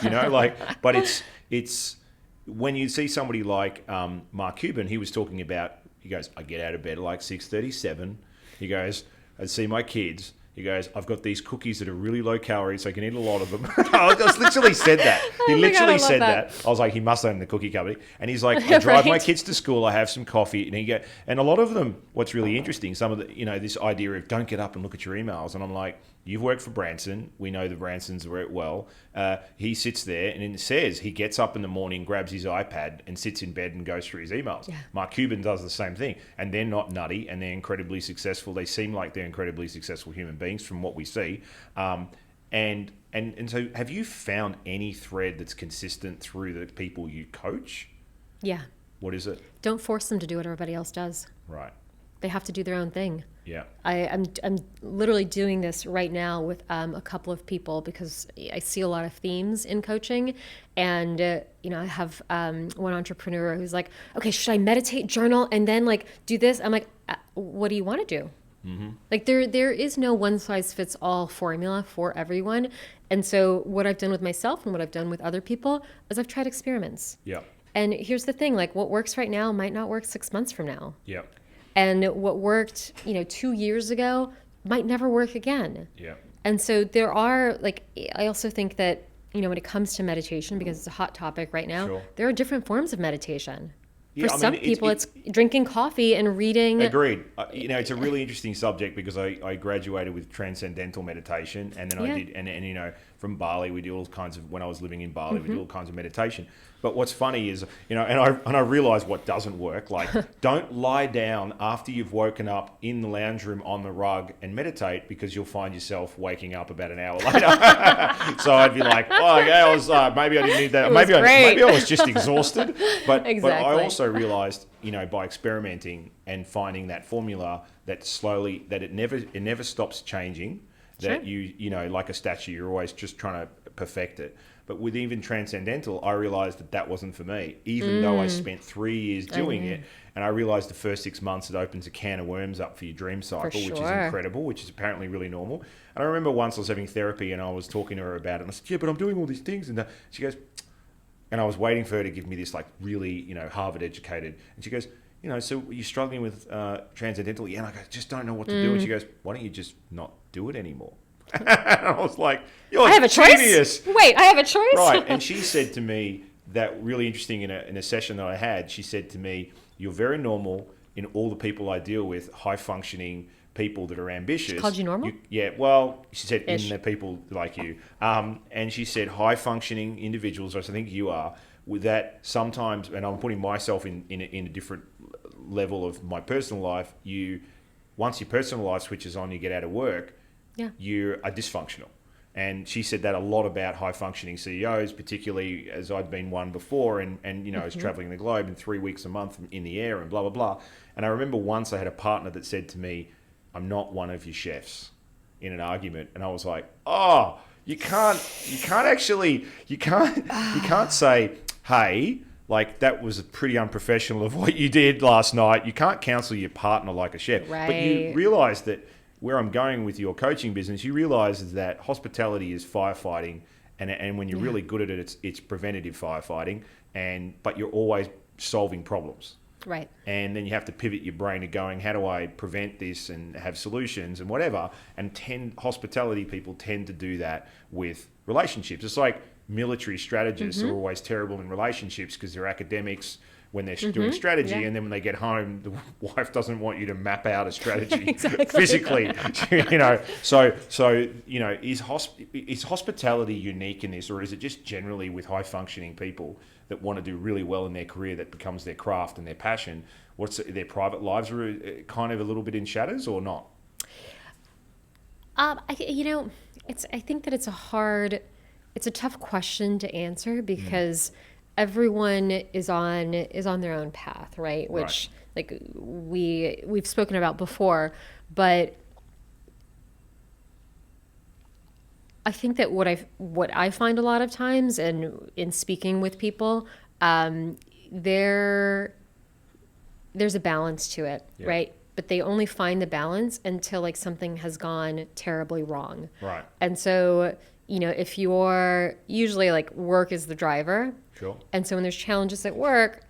But it's. When you see somebody like Mark Cuban, he was talking about, he goes, I get out of bed at 6:37. He goes, I see my kids. He goes, I've got these cookies that are really low calories, so I can eat a lot of them. I just literally said that. He literally said that. I was like, he must own the cookie company. And he's like, I drive my kids to school, I have some coffee. And a lot of them, what's really interesting, some of the, this idea of don't get up and look at your emails. And I'm like, you've worked for Branson. We know the Bransons work well. He sits there and it says he gets up in the morning, grabs his iPad and sits in bed and goes through his emails. Yeah. Mark Cuban does the same thing. And they're not nutty and they're incredibly successful. They seem like they're incredibly successful human beings from what we see. And so have you found any thread that's consistent through the people you coach? Yeah. What is it? Don't force them to do what everybody else does. Right. They have to do their own thing. Yeah. I'm literally doing this right now with a couple of people because I see a lot of themes in coaching. And, I have one entrepreneur who's like, okay, should I meditate, journal, and then do this? I'm like, what do you want to do? Mm-hmm. There is no one size fits all formula for everyone. And so what I've done with myself and what I've done with other people is I've tried experiments. Yeah. And here's the thing, like what works right now might not work 6 months from now. Yep. And what worked, 2 years ago might never work again. Yep. And so there are, like, I also think that, when it comes to meditation, because it's a hot topic right now, Sure. there are different forms of meditation. Yeah, For some people, it's drinking coffee and reading. Agreed. It's a really interesting subject because I graduated with transcendental meditation, and then I did, and from Bali, we do all kinds of. When I was living in Bali, we do all kinds of meditation. But what's funny is, and I realized what doesn't work. Like, don't lie down after you've woken up in the lounge room on the rug and meditate, because you'll find yourself waking up about an hour later. So I'd be like, oh, yeah, I was maybe I didn't need that. Maybe I was just exhausted. But Exactly. but I also realized, by experimenting and finding that formula that slowly, that it never stops changing. That Sure. like a statue, you're always just trying to perfect it. But with even transcendental, I realized that wasn't for me, even though I spent 3 years doing it. And I realized the first 6 months it opens a can of worms up for your dream cycle, which is incredible, which is apparently really normal. And I remember once I was having therapy and I was talking to her about it, and I said, yeah, but I'm doing all these things. And she goes, and I was waiting for her to give me this like really, Harvard educated. And she goes, so you're struggling with transcendental? Yeah. And I go, just don't know what to do. And she goes, why don't you just not do it anymore? And I was like, you're I have a genius. choice? Wait, I have a choice? Right. And she said to me that really interesting in a session that I had, she said to me, you're very normal in all the people I deal with, high functioning people that are ambitious. She called you normal? Well, she said Ish. in the people like you. And she said high functioning individuals, as I think you are, with that sometimes, and I'm putting myself in a different level of my personal life, once your personal life switches on, you get out of work, you are dysfunctional. And she said that a lot about high functioning CEOs, particularly as I'd been one before, and I was traveling the globe in 3 weeks a month in the air and blah, blah, blah. And I remember once I had a partner that said to me, I'm not one of your chefs, in an argument. And I was like, oh, you can't say, hey, like that was pretty unprofessional of what you did last night. You can't counsel your partner like a chef. Right. But you realize that where I'm going with your coaching business, you realize that hospitality is firefighting, and when you're really good at it, it's preventative firefighting, but you're always solving problems. Right. And then you have to pivot your brain to going, how do I prevent this and have solutions and whatever? And hospitality people tend to do that with relationships. It's like military strategists are always terrible in relationships because they're academics when they're doing strategy, and then when they get home, the wife doesn't want you to map out a strategy physically. Is hospitality unique in this, or is it just generally with high functioning people that want to do really well in their career, that becomes their craft and their passion? Their private lives are kind of a little bit in shadows, or not? I think that it's a tough question to answer because everyone is on their own path, right? Which like we've spoken about before, but I think that what I find a lot of times, and in speaking with people, there's a balance to it, right? But they only find the balance until like something has gone terribly wrong. Right. And so, if you're usually like work is the driver. Sure. And so when there's challenges at work,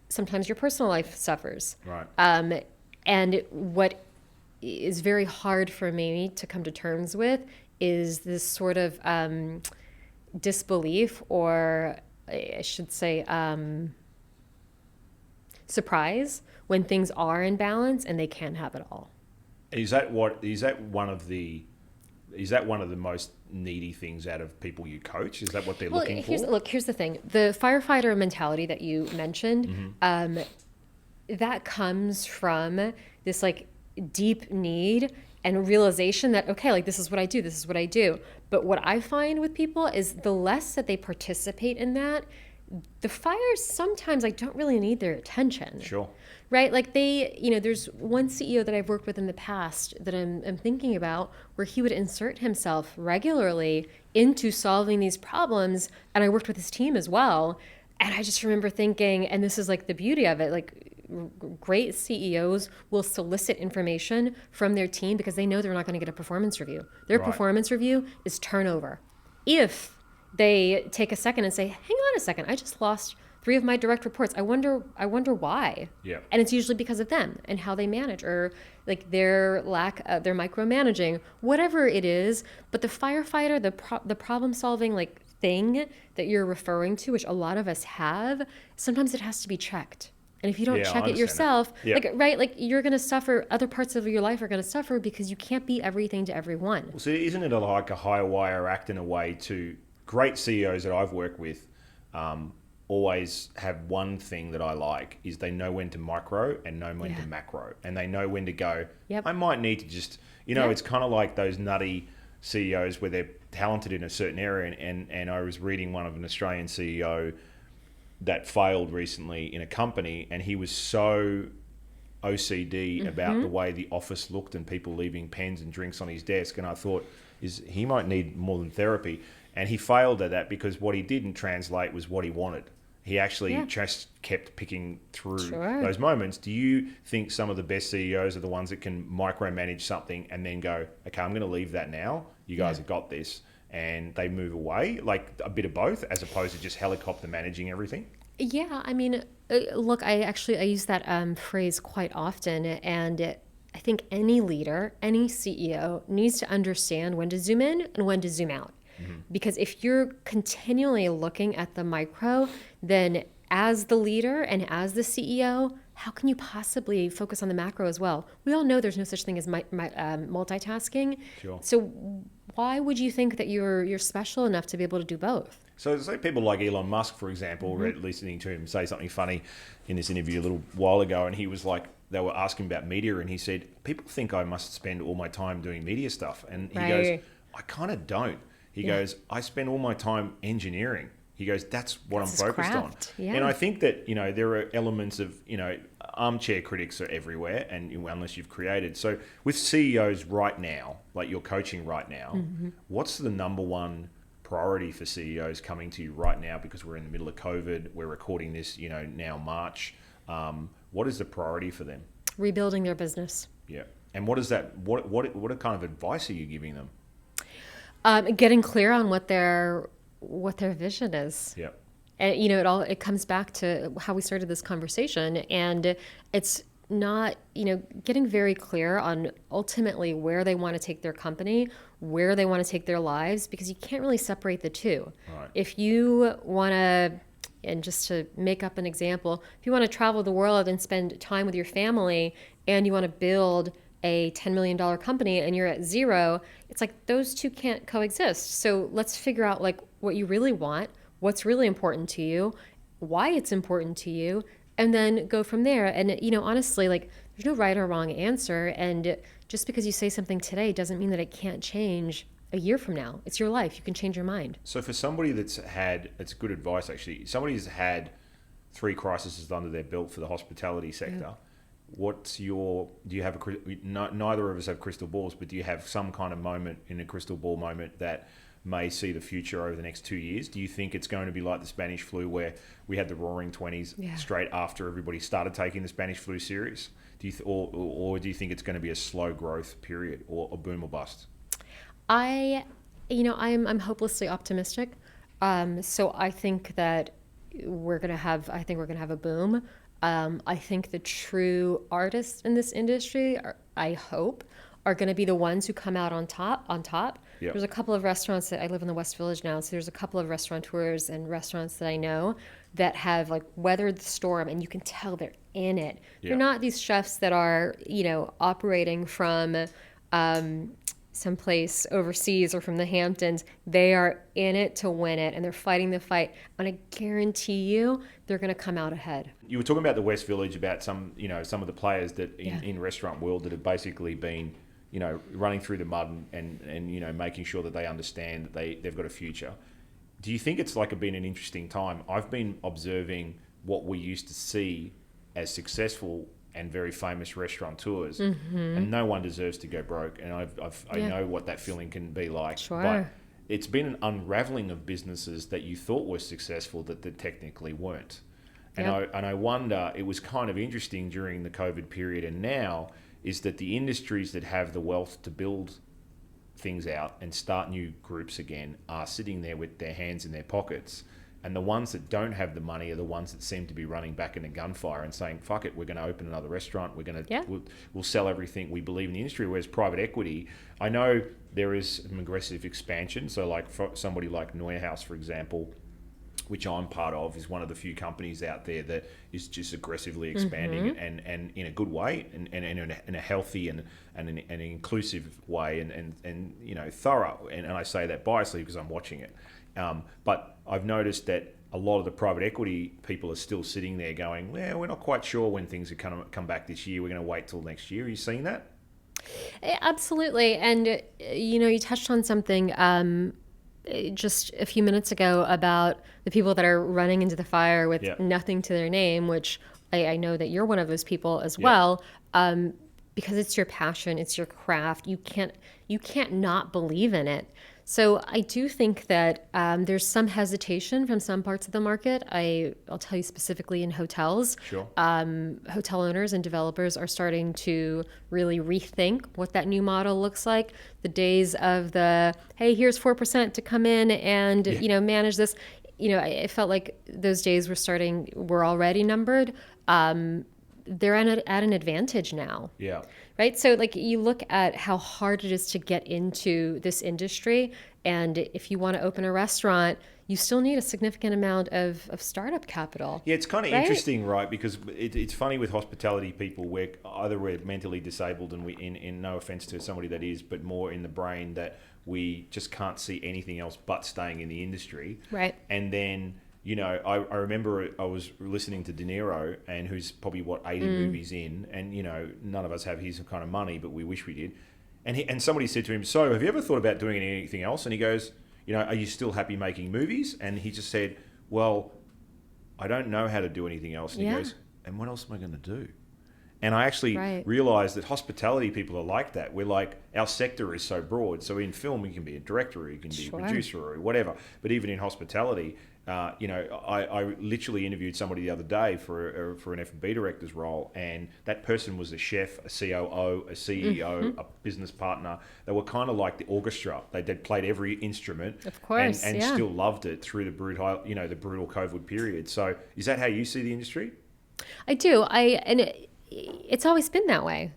sometimes your personal life suffers. Right. And what is very hard for me to come to terms with is this sort of disbelief, or I should say surprise, when things are in balance and they can't have it all. Is that one of the most needy things out of people you coach? Is that what they're looking for? Here's the thing. The firefighter mentality that you mentioned, that comes from this like deep need and realization that, okay, like this is what I do. But what I find with people is the less that they participate in that, the fires sometimes like don't really need their attention. Sure. Right? Like there's one CEO that I've worked with in the past that I'm thinking about, where he would insert himself regularly into solving these problems. And I worked with his team as well. And I just remember thinking, and this is like the beauty of it, like great CEOs will solicit information from their team because they know they're not going to get a performance review. Their performance review is turnover. If they take a second and say, hang on a second, I just lost 3 of my direct reports. I wonder why. Yeah. And it's usually because of them and how they manage, or like their lack of their micromanaging, whatever it is. But the firefighter, the problem solving like thing that you're referring to, which a lot of us have, sometimes it has to be checked. And if you don't Yeah, I check it understand yourself, that. Yeah. like, right, like you're going to suffer, other parts of your life are going to suffer because you can't be everything to everyone. Well, so isn't it like a high wire act in a way to great CEOs that I've worked with always have one thing that I like is they know when to micro and know when to macro. And they know when to go, I might need to just, it's kind of like those nutty CEOs where they're talented in a certain area. And I was reading one of an Australian CEO that failed recently in a company, and he was so OCD about the way the office looked and people leaving pens and drinks on his desk. And I thought, he might need more than therapy. And he failed at that because what he didn't translate was what he wanted. He actually just kept picking through those moments. Do you think some of the best CEOs are the ones that can micromanage something and then go, okay, I'm going to leave that now. You guys have got this. And they move away, like a bit of both, as opposed to just helicopter managing everything? Yeah, I mean, look, I use that phrase quite often, and I think any leader, any CEO needs to understand when to zoom in and when to zoom out. Because if you're continually looking at the micro, then as the leader and as the CEO, how can you possibly focus on the macro as well? We all know there's no such thing as multitasking. Sure. So why would you think that you're special enough to be able to do both? So say people like Elon Musk, for example, listening to him say something funny in this interview a little while ago, and he was like, they were asking about media, and he said, people think I must spend all my time doing media stuff. And he goes, I kind of don't. He goes, I spend all my time engineering. He goes, that's what I'm focused on. Yeah. And I think that, there are elements of, armchair critics are everywhere, and unless you've created. So with CEOs right now, like you're coaching right now, what's the number one priority for CEOs coming to you right now? Because we're in the middle of COVID, we're recording this, now March. What is the priority for them? Rebuilding their business. Yeah. And what is that? What kind of advice are you giving them? Getting clear on what their vision is. Yeah. And it comes back to how we started this conversation, and it's not, getting very clear on ultimately where they want to take their company, where they want to take their lives, because you can't really separate the two. Right. If you want to, and just to make up an example, if you want to travel the world and spend time with your family, and you want to build a $10 million company and you're at zero, it's like those two can't coexist. So let's figure out like what you really want, what's really important to you, why it's important to you, and then go from there. And, honestly, like there's no right or wrong answer. And just because you say something today doesn't mean that it can't change a year from now. It's your life. You can change your mind. So for somebody it's good advice actually, somebody who's had 3 crises under their belt for the hospitality sector, neither of us have crystal balls, but do you have some kind of moment in a crystal ball moment that may see the future over the next 2 years? Do you think it's going to be like the Spanish flu, where we had the roaring 20s straight after everybody started taking the Spanish flu serious? Or do you think it's going to be a slow growth period, or a boom or bust? I'm hopelessly optimistic. So I think that we're going to have a boom. I think the true artists in this industry, I hope, are going to be the ones who come out on top. Yep. There's a couple of restaurants that I live in the West Village now, so there's a couple of restaurateurs and restaurants that I know that have like weathered the storm, and you can tell they're in it. Yep. They're not these chefs that are, operating from someplace overseas or from the Hamptons. They are in it to win it, and they're fighting the fight. And I guarantee you, they're going to come out ahead. You were talking about the West Village, about some of the players that in restaurant world that have basically been, running through the mud and making sure that they understand that they've got a future. Do you think it's been an interesting time? I've been observing what we used to see as successful and very famous restaurateurs, and no one deserves to go broke. And I know what that feeling can be like. Sure. But it's been an unraveling of businesses that you thought were successful that they technically weren't. And I wonder, it was kind of interesting during the COVID period and now, is that the industries that have the wealth to build things out and start new groups again are sitting there with their hands in their pockets And the ones that don't have the money are the ones that seem to be running back into gunfire and saying, fuck it, we're going to open another restaurant. We'll sell everything. We believe in the industry. Whereas private equity, I know there is some aggressive expansion. So like for somebody like Neuhaus, for example, which I'm part of, is one of the few companies out there that is just aggressively expanding and in a good way and in a healthy and an inclusive way and you know, thorough. And I say that biasly because I'm watching it. But I've noticed that a lot of the private equity people are still sitting there going, well, we're not quite sure when things are going to come back this year. We're going to wait till next year. Are you seeing that? Absolutely. And, you know, you touched on something just a few minutes ago about the people that are running into the fire with nothing to their name, which I know that you're one of those people as well, because it's your passion, it's your craft. You can't not believe in it. So I do think that there's some hesitation from some parts of the market. I'll tell you specifically in hotels. Sure. Hotel owners and developers are starting to really rethink what that new model looks like. The days of the, hey, here's 4% to come in and you know, manage this. You know, I felt like those days were already numbered. They're at an advantage now. Yeah. Right? So like you look at how hard it is to get into this industry. And if you want to open a restaurant, you still need a significant amount of startup capital. Yeah, it's kind of interesting, right? Because it's funny with hospitality people, we're mentally disabled and in no offense to somebody that is, but more in the brain that we just can't see anything else but staying in the industry. Right. And then, you know, I remember I was listening to De Niro, and who's probably 80 movies in, and you know, none of us have his kind of money, but we wish we did. And somebody said to him, "So, have you ever thought about doing anything else?" And he goes, "You know, are you still happy making movies?" And he just said, "Well, I don't know how to do anything else." And he goes, "And what else am I going to do?" And I actually realized that hospitality people are like that. We're like, our sector is so broad. So in film, you can be a director, or you can be a producer, or whatever. But even in hospitality, you know, I literally interviewed somebody the other day for an F&B director's role, and that person was a chef, a COO, a CEO, a business partner. They were kind of like the orchestra. They'd played every instrument, of course, and still loved it through the brutal COVID period. So, is that how you see the industry? I do. It's always been that way.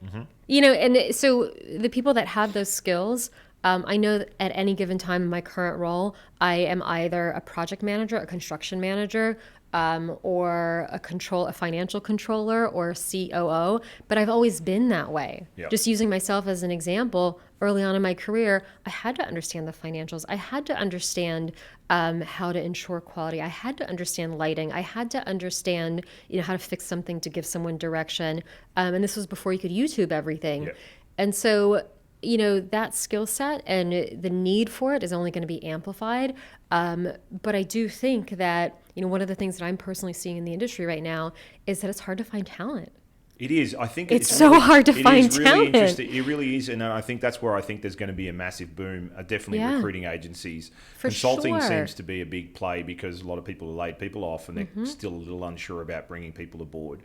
You know, and so the people that have those skills. I know that at any given time in my current role, I am either a project manager, a construction manager, or a financial controller or a COO, but I've always been that way. Yep. Just using myself as an example, early on in my career, I had to understand the financials. I had to understand how to ensure quality. I had to understand lighting. I had to understand, you know, how to fix something to give someone direction. And this was before you could YouTube everything. Yep. And so, you know, that skill set and the need for it is only going to be amplified. But I do think that, you know, one of the things that I'm personally seeing in the industry right now is that it's hard to find talent. It is. I think it's so really hard to find really talent. Interesting. It really is. And I think that's where I think there's going to be a massive boom. Definitely recruiting agencies. Consulting seems to be a big play because a lot of people are laid people off and they're still a little unsure about bringing people aboard.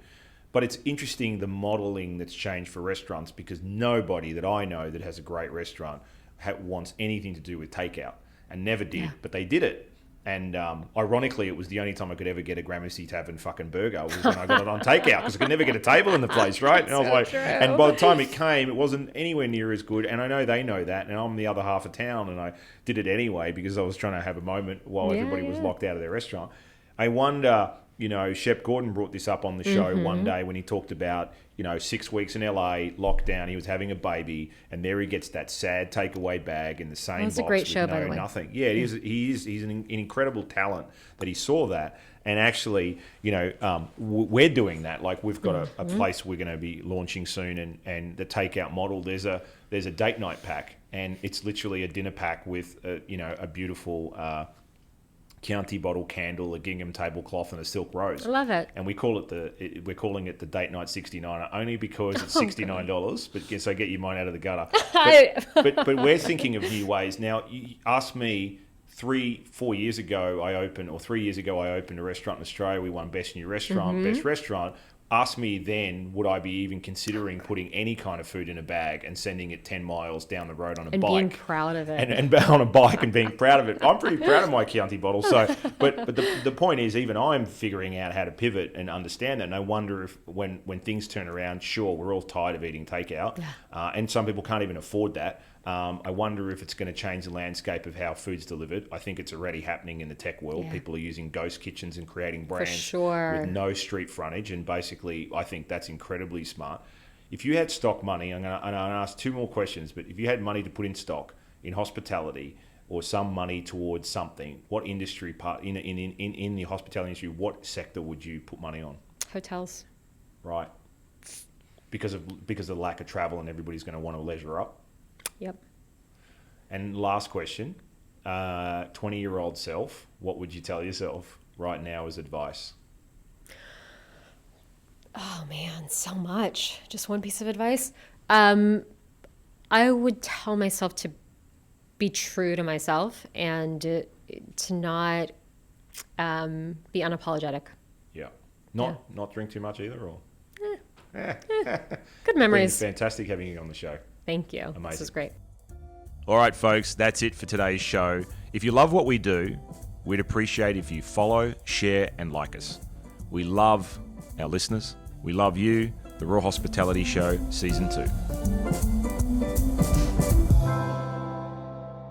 But it's interesting, the modelling that's changed for restaurants, because nobody that I know that has a great restaurant wants anything to do with takeout, and never did, but they did it. And ironically, it was the only time I could ever get a Gramercy Tavern fucking burger was when I got it on takeout, because I could never get a table in the place, right? And I was like, true. And by the time it came, it wasn't anywhere near as good. And I know they know that, and I'm the other half of town, and I did it anyway because I was trying to have a moment while everybody was locked out of their restaurant. I wonder... You know, Shep Gordon brought this up on the show one day when he talked about, you know, 6 weeks in LA, lockdown, he was having a baby, and there he gets that sad takeaway bag in the same box. It's a great show, by the way. Nothing. Yeah, it is. He's an incredible talent that he saw that. And actually, you know, we're doing that. Like, we've got a place we're going to be launching soon, and the takeout model, there's a date night pack, and it's literally a dinner pack with, you know, a beautiful... Chianti bottle candle, a gingham tablecloth, and a silk rose. I love it. And we're calling it the Date Night 69er only because it's $69. But so get your mind out of the gutter. But we're thinking of new ways. Now, you ask me 3-4 years ago, I opened a restaurant in Australia. We won Best New Restaurant, Best Restaurant. ask me then, would I be even considering putting any kind of food in a bag and sending it 10 miles down the road on a And bike? being proud of it. And on a bike and being proud of it. I'm pretty proud of my Chianti bottle. So, but the point is, even I'm figuring out how to pivot and understand that. And I wonder if when things turn around, sure, we're all tired of eating takeout. Yeah. And some people can't even afford that. I wonder if it's going to change the landscape of how food's delivered. I think it's already happening in the tech world. Yeah. People are using ghost kitchens and creating brands sure. with no street frontage. And basically, I think that's incredibly smart. If you had stock money, I'm going to ask two more questions, but if you had money to put in stock, in hospitality, or some money towards something, what industry part, in the hospitality industry, what sector would you put money on? Hotels. Right. Because of the lack of travel and everybody's going to want to leisure up. Yep. And last question, 20-year-old self, what would you tell yourself right now as advice? Oh man, so much. Just one piece of advice. I would tell myself to be true to myself and to not be unapologetic. Yeah. Not drink too much either, or? Good memories. It's been fantastic having you on the show. Thank you. Amazing. This is great. All right, folks, that's it for today's show. If you love what we do, we'd appreciate if you follow, share, and like us. We love our listeners. We love you. The Raw Hospitality Show, Season 2.